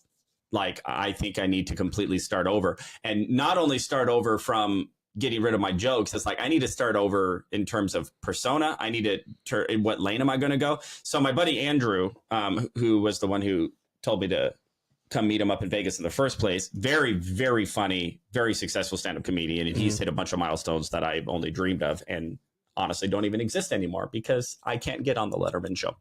like, I think I need to completely start over, and not only start over from getting rid of my jokes. It's like, I need to start over in terms of persona. I need to what lane am I going to go? So my buddy Andrew, who was the one who told me to come meet him up in Vegas in the first place. Very, very funny, very successful stand-up comedian. And he's hit a bunch of milestones that I've only dreamed of, and honestly don't even exist anymore because I can't get on the Letterman show.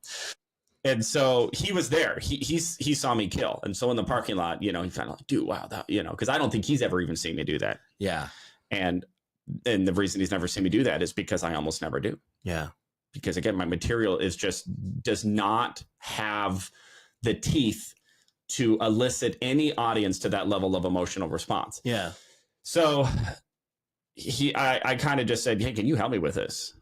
And so he was there. He saw me kill. And so in the parking lot, he found like, dude, wow, that, because I don't think he's ever even seen me do that. Yeah. And the reason he's never seen me do that is because I almost never do. Yeah. Because again, my material does not have the teeth to elicit any audience to that level of emotional response. Yeah. So I kind of just said, hey, can you help me with this?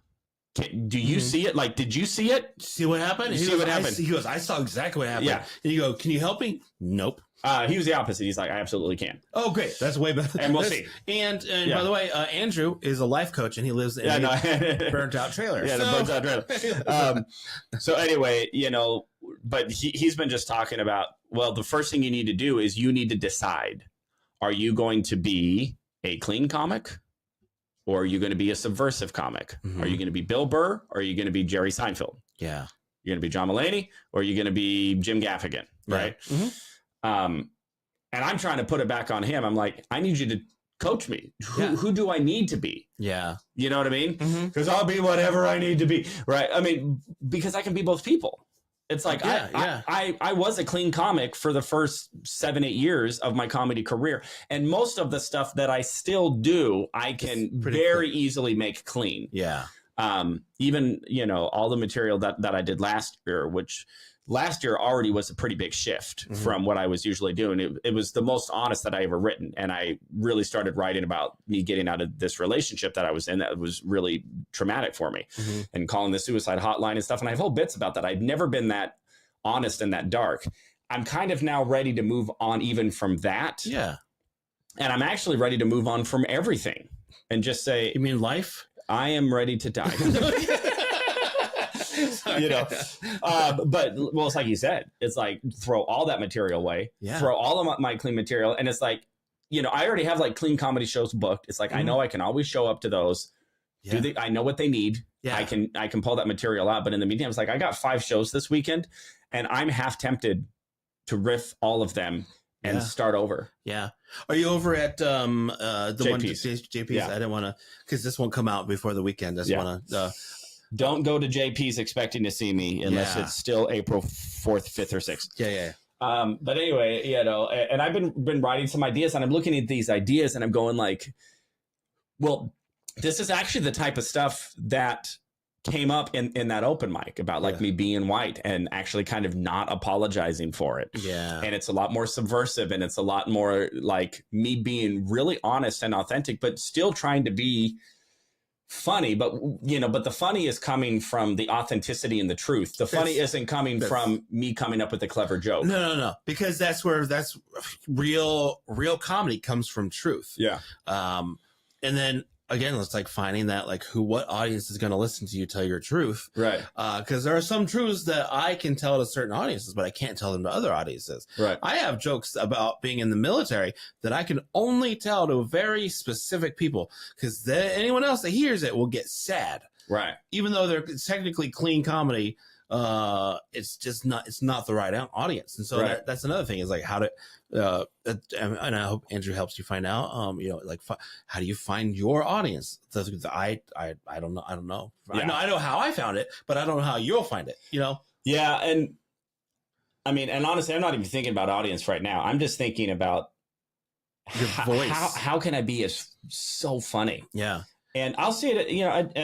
Do you see it? Like, did you see it? See what happened? He goes, I saw exactly what happened. Yeah. And you go, can you help me? Nope. He was the opposite. He's like, I absolutely can. Oh, great. That's way better. And we'll see. And by the way, Andrew is a life coach, and he lives in a burnt out trailer. Yeah, the burnt out trailer. So anyway, but he's been just talking about, well, the first thing you need to do is you need to decide, are you going to be a clean comic? Or are you going to be a subversive comic? Mm-hmm. Are you going to be Bill Burr? Or are you going to be Jerry Seinfeld? Yeah. You're going to be John Mulaney? Or are you going to be Jim Gaffigan? Right? Yeah. Mm-hmm. And I'm trying to put it back on him. I'm like, I need you to coach me. Who do I need to be? Yeah. You know what I mean? Because I'll be whatever I need to be. Right? I mean, because I can be both people. It's like, I was a clean comic for the first 7-8 years of my comedy career. And most of the stuff that I still do, I can very easily make clean. Yeah. Even, all the material that I did last year, which last year already was a pretty big shift from what I was usually doing. It was the most honest that I ever written. And I really started writing about me getting out of this relationship that I was in that was really traumatic for me, and calling the suicide hotline and stuff. And I have whole bits about that. I'd never been that honest and that dark. I'm kind of now ready to move on even from that. Yeah. And I'm actually ready to move on from everything and just say, you mean life? I am ready to die. But it's like you said, it's like, throw all that material away, throw all of my clean material. And it's like, I already have like clean comedy shows booked. It's like, I know I can always show up to those. Yeah. I know what they need. Yeah. I can pull that material out. But in the meantime, it's like, I got 5 shows this weekend, and I'm half tempted to riff all of them and start over. Yeah. Are you over at the JP's? Yeah. I didn't want to, because this won't come out before the weekend. I just want to. Don't go to JP's expecting to see me unless it's still April 4th, 5th, or 6th. Yeah. But anyway, and I've been writing some ideas, and I'm looking at these ideas, and I'm going like, well, this is actually the type of stuff that came up in that open mic about like me being white and actually kind of not apologizing for it. Yeah. And it's a lot more subversive, and it's a lot more like me being really honest and authentic, but still trying to be funny. But the funny is coming from the authenticity and the truth. The funny isn't coming from me coming up with a clever joke. No. Because that's real comedy comes from truth. Yeah. And then again, it's like finding that like what audience is going to listen to you tell your truth. Right. Because there are some truths that I can tell to certain audiences, but I can't tell them to other audiences. Right. I have jokes about being in the military that I can only tell to very specific people, because anyone else that hears it will get sad. Right. Even though they're technically clean comedy, it's just not, it's not the right audience. And so right. that's another thing, is like how to, and I hope Andrew helps you find out, like how do you find your audience? I don't know. I don't know. Yeah. I know how I found it, but I don't know how you'll find it, Yeah. And I mean, and honestly, I'm not even thinking about audience right now. I'm just thinking about your voice. How can I be so funny? Yeah. And I'll see it,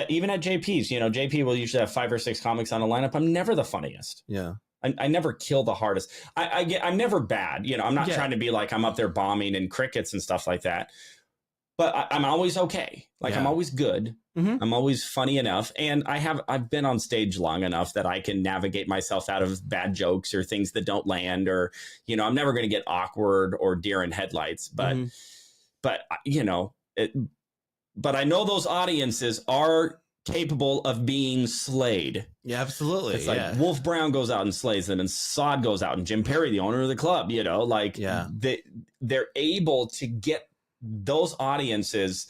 even at JP's, JP will usually have 5 or 6 comics on a lineup. I'm never the funniest. Yeah. I never kill the hardest. I'm never bad. I'm not trying to be like I'm up there bombing and crickets and stuff like that. But I'm always okay. Like I'm always good. Mm-hmm. I'm always funny enough. And I've been on stage long enough that I can navigate myself out of bad jokes or things that don't land, or, I'm never going to get awkward or deer in headlights. But, but I know those audiences are capable of being slayed. Yeah, absolutely. It's like Wolf Brown goes out and slays them, and Sod goes out, and Jim Perry, the owner of the club, they're able to get those audiences.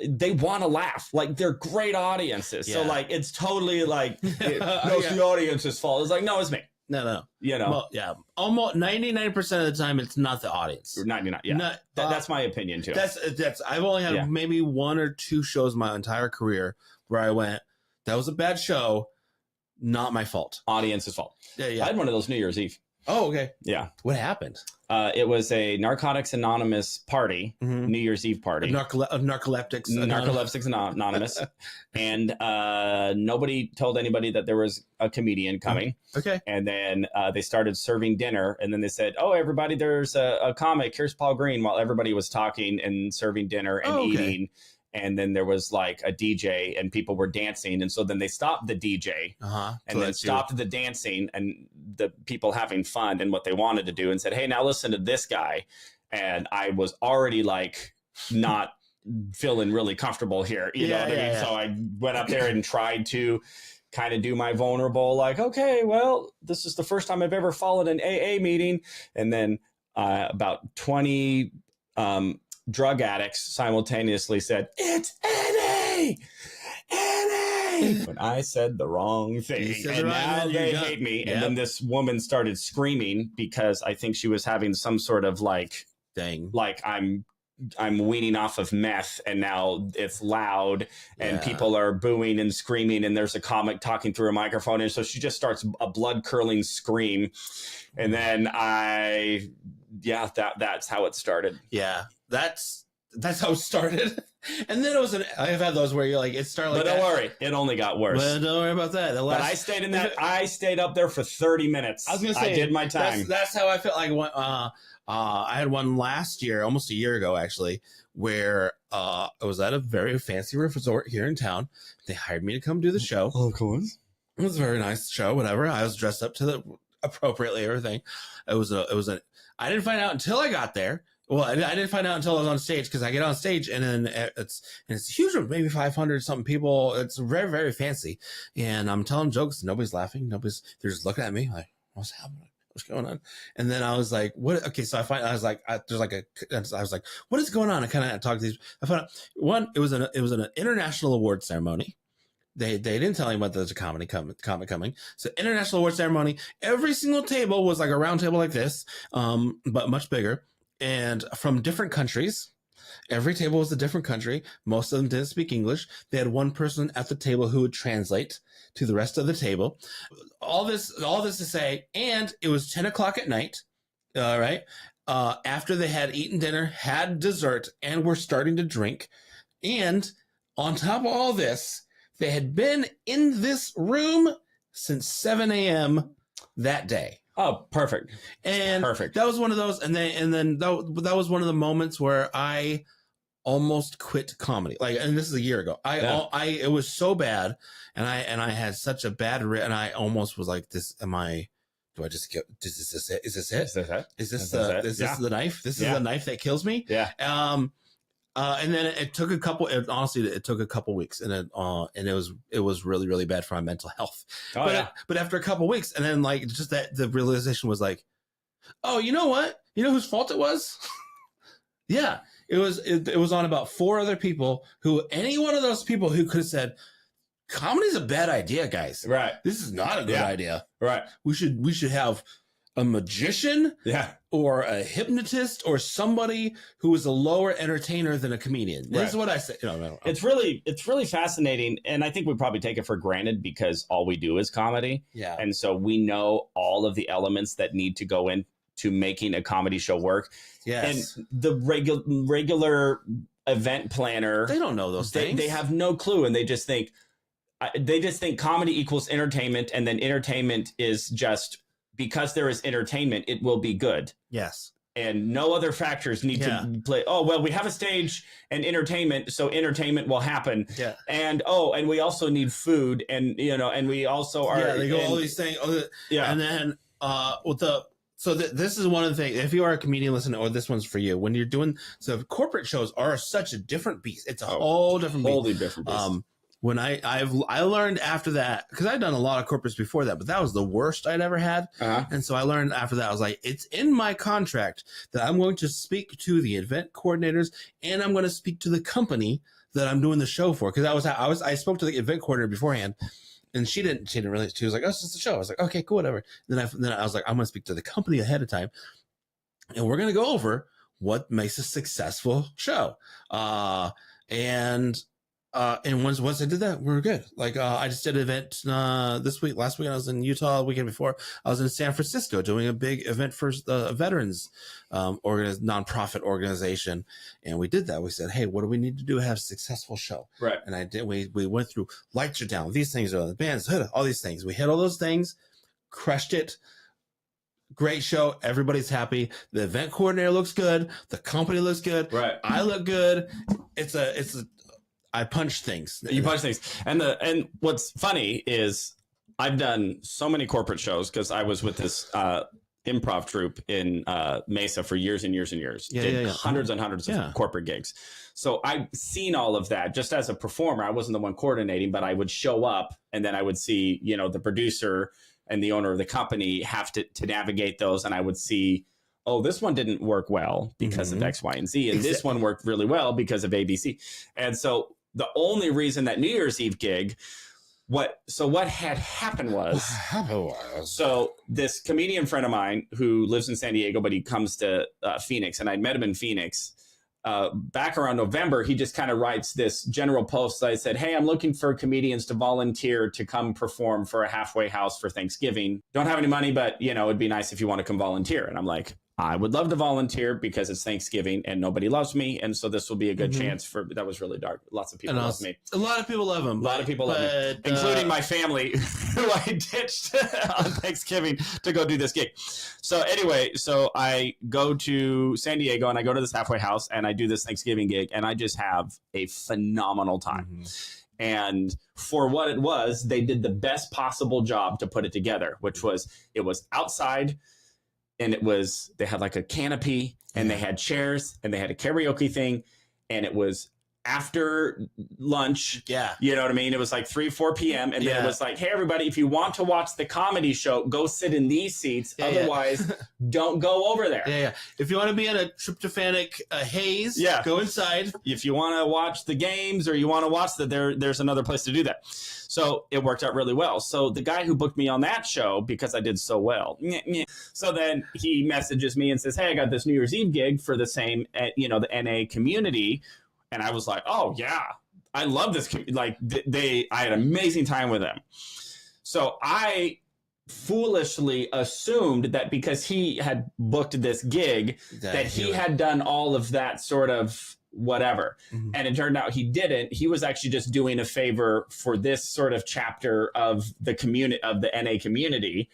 They want to laugh. Like, they're great audiences. Yeah. So like, it's totally like, it's the audience's fault. It's like, no, it's me. No. Well, yeah. Almost 99% of the time, it's not the audience. 99. Yeah. That's my opinion too. That's. I've only had maybe 1 or 2 shows my entire career where I went, that was a bad show, not my fault. Audience's fault. Yeah. I had one of those New Year's Eve. Oh, okay. Yeah. What happened? It was a Narcotics Anonymous party, New Year's Eve party. Narcoleptics Anonymous. And nobody told anybody that there was a comedian coming. Okay. And then they started serving dinner. And then they said, oh, everybody, there's a comic. Here's Paul Green, while everybody was talking and serving dinner and eating. And then there was like a DJ and people were dancing. And so then they stopped the DJ and then stopped the dancing and the people having fun and what they wanted to do, and said, hey, now listen to this guy. And I was already like not feeling really comfortable here. You know what I mean? Yeah. So I went up there and tried to kind of do my vulnerable, like, okay, well, this is the first time I've ever followed an AA meeting. And then about 20 drug addicts simultaneously said, it's NA! NA! When I said the wrong thing. And now they hate me. Yep. And then this woman started screaming because I think she was having some sort of like thing. Like I'm weaning off of meth and now it's loud and people are booing and screaming and there's a comic talking through a microphone. And so she just starts a blood curling scream. And then that's how it started. Yeah. That's how it started. And then I've had those where you're like, it started like that. But don't worry, it only got worse. Well, don't worry about that. But I stayed in that. I stayed up there for 30 minutes. I was going to say, I did my time. That's how I felt like I had one last year, almost a year ago, actually, where I was at a very fancy resort here in town. They hired me to come do the show. Oh, of course. It was a very nice show, whatever. I was dressed up appropriately, everything. I didn't find out until I got there. Well, I didn't find out until I was on stage, because I get on stage and then it's a huge room, maybe 500 something people. It's very, very fancy. And I'm telling jokes. Nobody's laughing. They're just looking at me like, what's happening? What's going on? And then I was like, what? Okay. So I was like, what is going on? I kind of talked to these. I found out it was an international award ceremony. They didn't tell anybody there's a comic coming. So international award ceremony. Every single table was like a round table like this, but much bigger. And from different countries. Every table was a different country. Most of them didn't speak English. They had one person at the table who would translate to the rest of the table. All this to say, and it was 10 o'clock at night. All right. After they had eaten dinner, had dessert, and were starting to drink. And on top of all this, they had been in this room since 7 a.m. that day. Oh, perfect. And perfect. That was one of those. And then that was one of the moments where I almost quit comedy. Like, and this is a year ago. It was so bad. And I had such a bad and I almost was like, do I just get, is this it? Is this it? Is this the knife? This is the knife that kills me? Yeah. And then it took a couple. Honestly, it took a couple weeks, and it was really really bad for my mental health. But after a couple weeks, and then like just that the realization was like, oh, you know what? You know whose fault it was? Yeah, it was on about 4 other people. Who any one of those people who could have said, comedy's a bad idea, guys. Right. This is not a good idea. Right. We should have a magician, or a hypnotist, or somebody who is a lower entertainer than a comedian. This is what I say. It's really fascinating, and I think we probably take it for granted because all we do is comedy. Yeah, and so we know all of the elements that need to go into making a comedy show work. Yes, and the regular event planner, they don't know those things. They have no clue, and they just think comedy equals entertainment, and then entertainment is just. Because there is entertainment, it will be good. Yes. And no other factors need to play. Oh, well, we have a stage and entertainment, so entertainment will happen. Yeah. And we also need food, and and we also are. Yeah, they go all these things. And then this is one of the things. If you are a comedian listening, or this one's for you, when you're doing corporate shows are such a different beast. It's a whole different beast. Totally different beast. When I learned after that, because I'd done a lot of corporates before that, but that was the worst I'd ever had. And so I learned after that, I was like, it's in my contract that I'm going to speak to the event coordinators, and I'm going to speak to the company that I'm doing the show for. Because I spoke to the event coordinator beforehand, and she didn't really. She was like, oh, it's just a show. I was like, okay, cool, whatever. Then I was like, I'm going to speak to the company ahead of time, and we're going to go over what makes a successful show. And once I did that, we were good. Like, I just did an event, last week I was in Utah. The weekend before I was in San Francisco doing a big event for the veterans, nonprofit organization. And we did that. We said, hey, what do we need to do to have a successful show? Right. And we went through, lights are down. These things are the bands, all these things. We hit all those things, crushed it. Great show. Everybody's happy. The event coordinator looks good. The company looks good. Right. I look good. I punch things. You punch things. And what's funny is I've done so many corporate shows because I was with this improv troupe in Mesa for years and years and years. Did hundreds and hundreds of corporate gigs. So I've seen all of that just as a performer. I wasn't the one coordinating, but I would show up and then I would see, the producer and the owner of the company have to navigate those. And I would see, oh, this one didn't work well because of X, Y, and Z. And this one worked really well because of ABC. And so the only reason that New Year's Eve gig, what had happened was, so this comedian friend of mine who lives in San Diego, but he comes to Phoenix, and I'd met him in Phoenix. Back around November, he just kind of writes this general post. I said, hey, I'm looking for comedians to volunteer to come perform for a halfway house for Thanksgiving. Don't have any money, but, it'd be nice if you want to come volunteer. And I'm like, I would love to volunteer because it's Thanksgiving and nobody loves me. And so this will be a good chance that was really dark. Lots of people love me. A lot of people love him. A lot of people love me, including my family who I ditched on Thanksgiving to go do this gig. So anyway, I go to San Diego and I go to this halfway house and I do this Thanksgiving gig and I just have a phenomenal time. And for what it was, they did the best possible job to put it together, which was, it was outside. And they had like a canopy and they had chairs and they had a karaoke thing. And it was after lunch. Yeah. You know what I mean? It was like 3-4 p.m. And then it was like, hey, everybody, if you want to watch the comedy show, go sit in these seats. Otherwise, don't go over there. Yeah. If you want to be in a tryptophanic haze, go inside. If you want to watch the games or you want to watch there's another place to do that. So it worked out really well. So the guy who booked me on that show, because I did so well, so then he messages me and says, hey, I got this New Year's Eve gig for the same, the NA community. And I was like, oh, yeah, I love this. I had an amazing time with them. So I foolishly assumed that because he had booked this gig, that he had done all of that sort of whatever. And it turned out he didn't. He was actually just doing a favor for this sort of chapter of the community, of the NA community.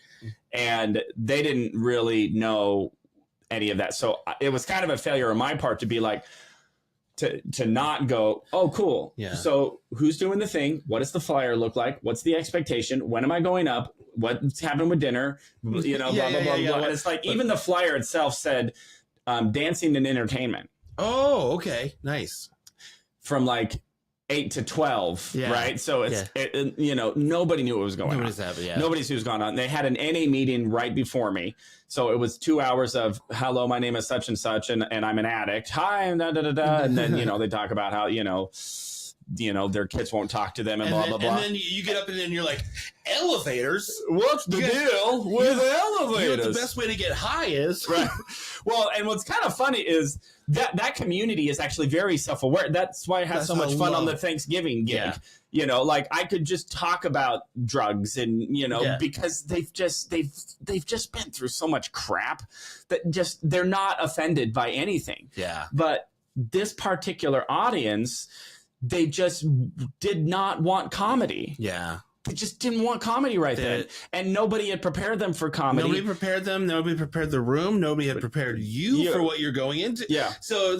And they didn't really know any of that. So it was kind of a failure on my part to be like, to not go, oh, cool. Yeah. So who's doing the thing? What does the flyer look like? What's the expectation? When am I going up? What's happening with dinner? Blah, blah, blah. And it's like, even the flyer itself said dancing and entertainment. Oh, okay. Nice. from like 8 to 12, right? So it's nobody knew what was going on. Nobody knew what was going on. They had an NA meeting right before me, so it was 2 hours of hello, my name is such and such, and I'm an addict. Hi, and and then they talk about how their kids won't talk to them and blah blah blah. And then you get up and then you're like, elevators. What's the deal with elevators? The best way to get high is right. Well, and what's kind of funny is that community is actually very self-aware. That's why I had so much fun on the Thanksgiving gig. Yeah. Like I could just talk about drugs and because they've just been through so much crap that they're not offended by anything. Yeah. But this particular audience, they just did not want comedy. Yeah. They just didn't want comedy then. And nobody had prepared them for comedy. Nobody prepared them. Nobody prepared the room. Nobody had prepared you for what you're going into. Yeah. So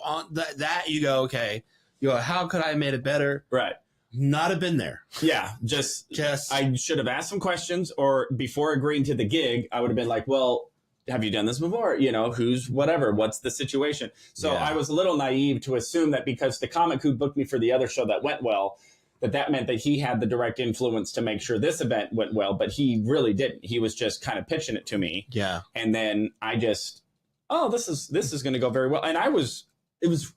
on that you go, okay, how could I have made it better? Right. Not have been there. Yeah. Just I should have asked some questions, or before agreeing to the gig, I would have been like, well, have you done this before? Who's whatever? What's the situation? So I was a little naive to assume that because the comic who booked me for the other show that went well, that meant that he had the direct influence to make sure this event went well, but he really didn't. He was just kind of pitching it to me. Yeah. And then I just, this is going to go very well. And it was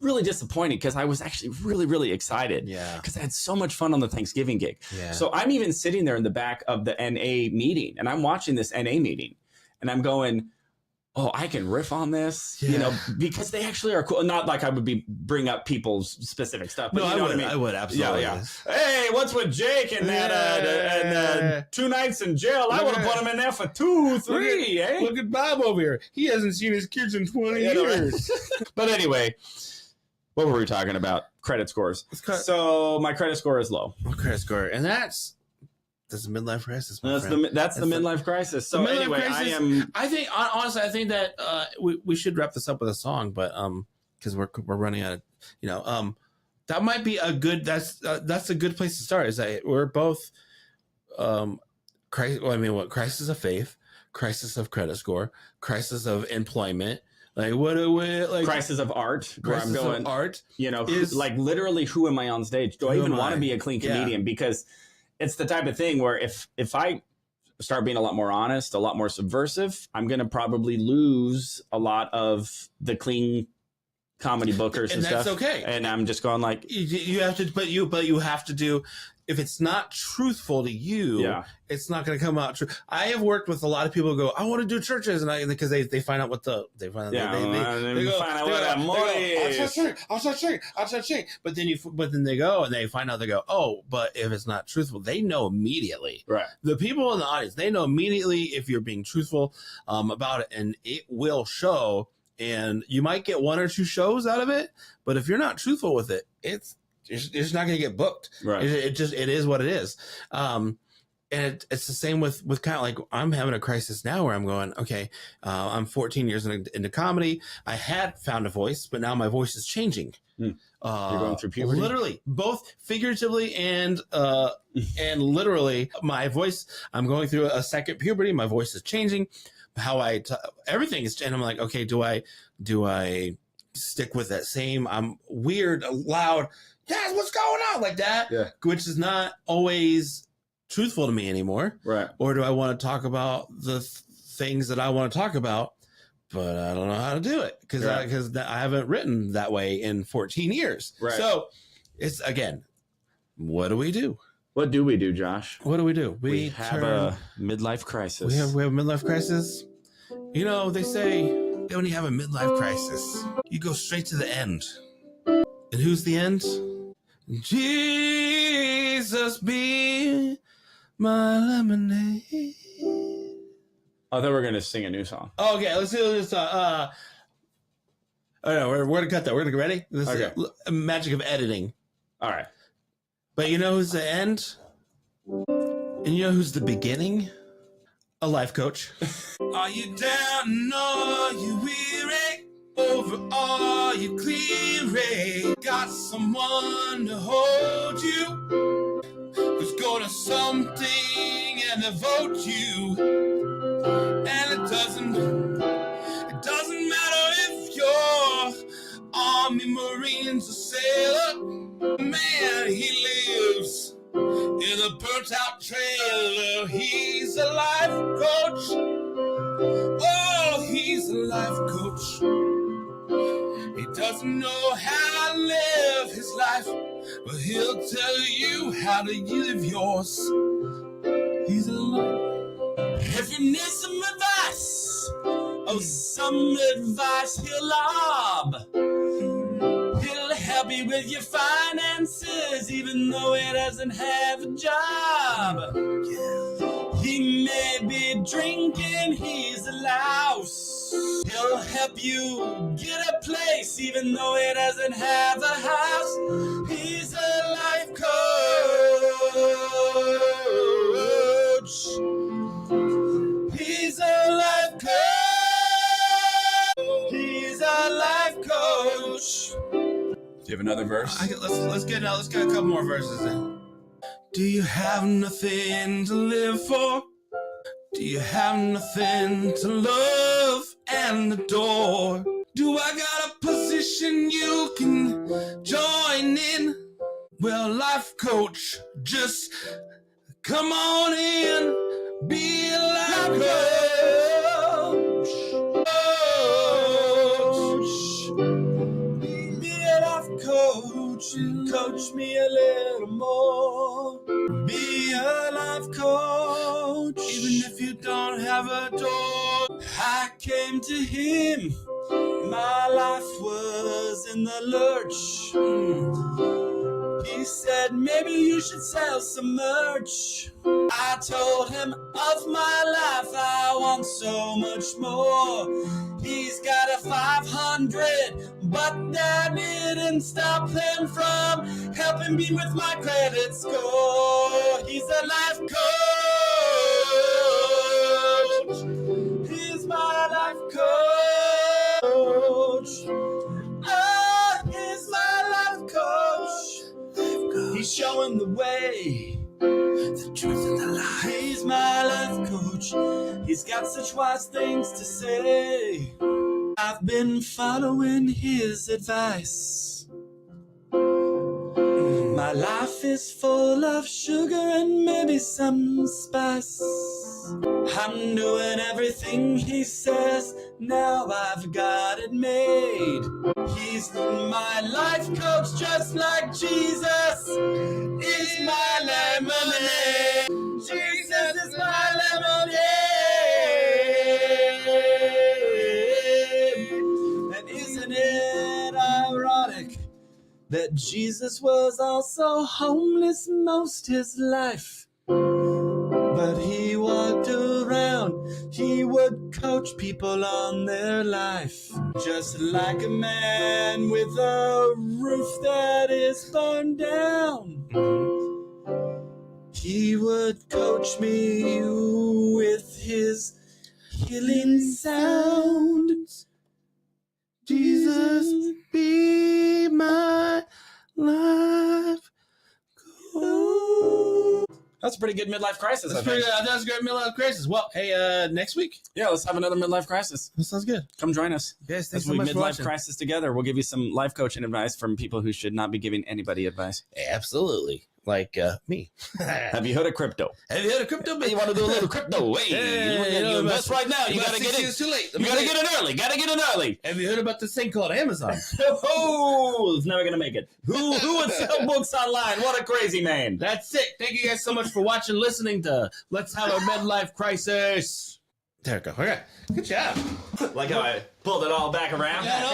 really disappointing because I was actually really, really excited. Yeah. Because I had so much fun on the Thanksgiving gig. Yeah. So I'm even sitting there in the back of the NA meeting, and I'm watching this NA meeting, and I'm going, oh, I can riff on this, because they actually are cool. Not like I would bring up people's specific stuff. But I would absolutely. Yeah. Hey, what's with Jake and that 2 nights in jail? I would have put him in there for 2, 3. Look at Bob over here. He hasn't seen his kids in 20 years. But anyway, what were we talking about? Credit scores. So my credit score is low. And that's the midlife crisis. That's the midlife crisis. So anyway, crisis, I think honestly, I think that we should wrap this up with a song, but because we're running out of that might be a good. That's a good place to start. Is that we're both crisis of faith, crisis of credit score, crisis of employment. Like what are we like? Crisis of art. Where I'm going. Of art. Is like literally, who am I on stage? Do I even want to be a clean comedian? Because it's the type of thing where if I start being a lot more honest, a lot more subversive, I'm going to probably lose a lot of the clean comedy bookers and stuff. And that's okay. And I'm just going like, you have to, but you have to do. If it's not truthful to you, it's not going to come out true. I have worked with a lot of people who go, I want to do churches, and because they find out what they find out what that money is. I'll start sharing. But then they go and they find out, they go, oh, but if it's not truthful, they know immediately. Right. The people in the audience, they know immediately if you're being truthful about it, and it will show. And you might get 1 or 2 shows out of it, but if you're not truthful with it, it's just not going to get booked. Right. It is what it is. And it's the same with kind of like I'm having a crisis now where I'm going, okay, I'm 14 years into comedy. I had found a voice, but now my voice is changing. You're going through puberty? Literally, both figuratively and literally. My voice, I'm going through a second puberty. My voice is changing. How everything is, and I'm like, okay, do I stick with that same? I'm weird, loud. Yes, what's going on like that? Yeah. Which is not always truthful to me anymore. Right. Or do I want to talk about the things that I want to talk about, but I don't know how to do it because I haven't written that way in 14 years. Right. So it's again, what do we do? What do we do, Josh? What do we do? We have a midlife crisis. We have a midlife crisis. They say when you have a midlife crisis, you go straight to the end. And who's the end? Jesus be my lemonade. I thought we were going to sing a new song. Oh, okay, let's do this. Oh, no, we're going to cut that. We're going to get ready. This is magic of editing. All right. But you know who's the end? And you know who's the beginning? A life coach. Are you down and are you weary? Over all you clearing? Got someone to hold you? Who's gonna something and devote you? And it doesn't matter if you're Army, Marines, or trailer. Man, he lives in a burnt out trailer. He's a life coach. Oh, he's a life coach. He doesn't know how to live his life, but he'll tell you how to live yours. He's a life. If you need some advice, oh, some advice he'll lob. He'll help you with your finances, even though he doesn't have a job. He may be drinking, he's a louse. He'll help you get a place, even though he doesn't have a house. He's a life coach. He's a life coach. He's a life coach. Do you have another verse? Let's get a couple more verses in. Do you have nothing to live for? Do you have nothing to love and adore? Do I got a position you can join in? Well, life coach, just come on in. Be a life coach. Be a life coach and coach me a little more. Be a life coach, even if you don't have a door. I came to him, my life was in the lurch. He said, maybe you should sell some merch. I told him of my life, I want so much more. He's got a 500, but that didn't stop him from helping me with my credit score. He's a life coach. He's my life coach. Oh, he's my life coach. He's showing the way, the truth and the light. He's my life coach. He's got such wise things to say. I've been following his advice. My life is full of sugar and maybe some spice. I'm doing everything he says, now I've got it made. He's my life coach, just like Jesus is my lemonade. Jesus is my lemonade. And isn't it ironic that Jesus was also homeless most his life? But he walked around, he would coach people on their life. Just like a man with a roof that is torn down, he would coach me with his healing sound. Jesus, be my life coach. That's a pretty good midlife crisis. That's pretty good. That's a great midlife crisis. Well, hey, next week. Yeah, let's have another midlife crisis. That sounds good. Come join us. Yes, thanks As so we much for midlife watching. crisis together. We'll give you some life coaching advice from people who should not be giving anybody advice. Absolutely. Like me. Have you heard of crypto? Have you heard of crypto? You want to do a little crypto? Hey, you invest right now. You got to get in. It's too late. You got to get in early. Got to get in early. Have you heard about this thing called Amazon? Oh, it's never gonna make it. Who would sell books online? What a crazy man! That's it. Thank you guys so much for watching, listening to Let's Have a Midlife Crisis. There we go. Okay. Good job. Like how I pulled it all back around. Yeah, no,